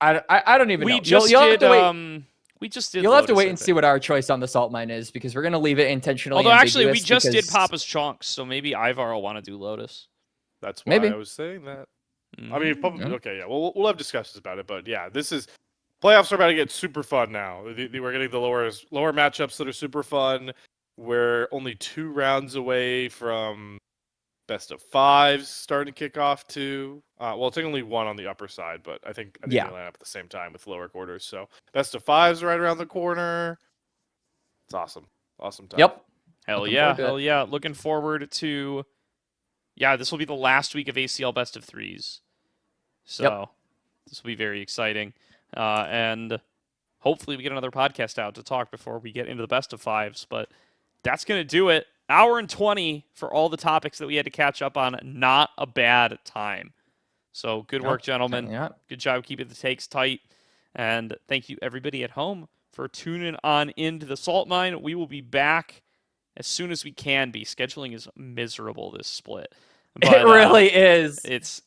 I don't even know. We just You'll did. have to wait. We just did. You'll have to Lotus, wait I and see think. what our choice on the salt mine is because we're gonna leave it intentionally. Although actually, we ambiguous just did because- Papa's Chonks, so maybe Ivar will want to do Lotus. That's why Maybe. I was saying that. Mm. I mean, Yeah. okay, yeah. Well, we'll have discussions about it, but yeah, this is playoffs are about to get super fun now. We're getting the lower matchups that are super fun. We're only 2 rounds away from best of 5s starting to kick off too. Well, it's only 1 on the upper side, but I think Yeah. they line up at the same time with lower quarters. So best of 5s right around the corner. It's awesome. Awesome time. Yep. Hell Looking yeah, forward to hell yeah. Looking forward to. Yeah, this will be the last week of ACL Best of 3s. So this will be very exciting. And hopefully we get another podcast out to talk before we get into the best of 5s. But that's going to do it. Hour and 20 for all the topics that we had to catch up on. Not a bad time. So good work, gentlemen. Yeah. Good job keeping the takes tight. And thank you, everybody at home, for tuning on into the Salt Mine. We will be back as soon as we can be. Scheduling is miserable this split. But, It really is. It's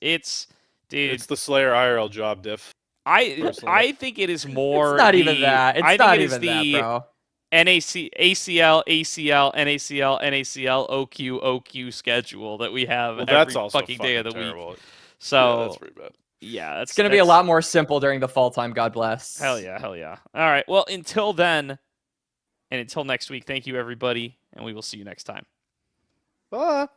dude. It's the Slayer IRL job, Diff. personally. I think it is more. It's not even that. It's I think not it is even that, the bro. ACL, NACL, OQ schedule that we have Well, every that's also fucking day of the terrible. week. Yeah, So that's pretty bad. yeah, It's gonna be a lot more simple during the fall time. God bless. Hell yeah, hell yeah. All right. Well, until then, and until next week, thank you everybody, and we will see you next time. Bye.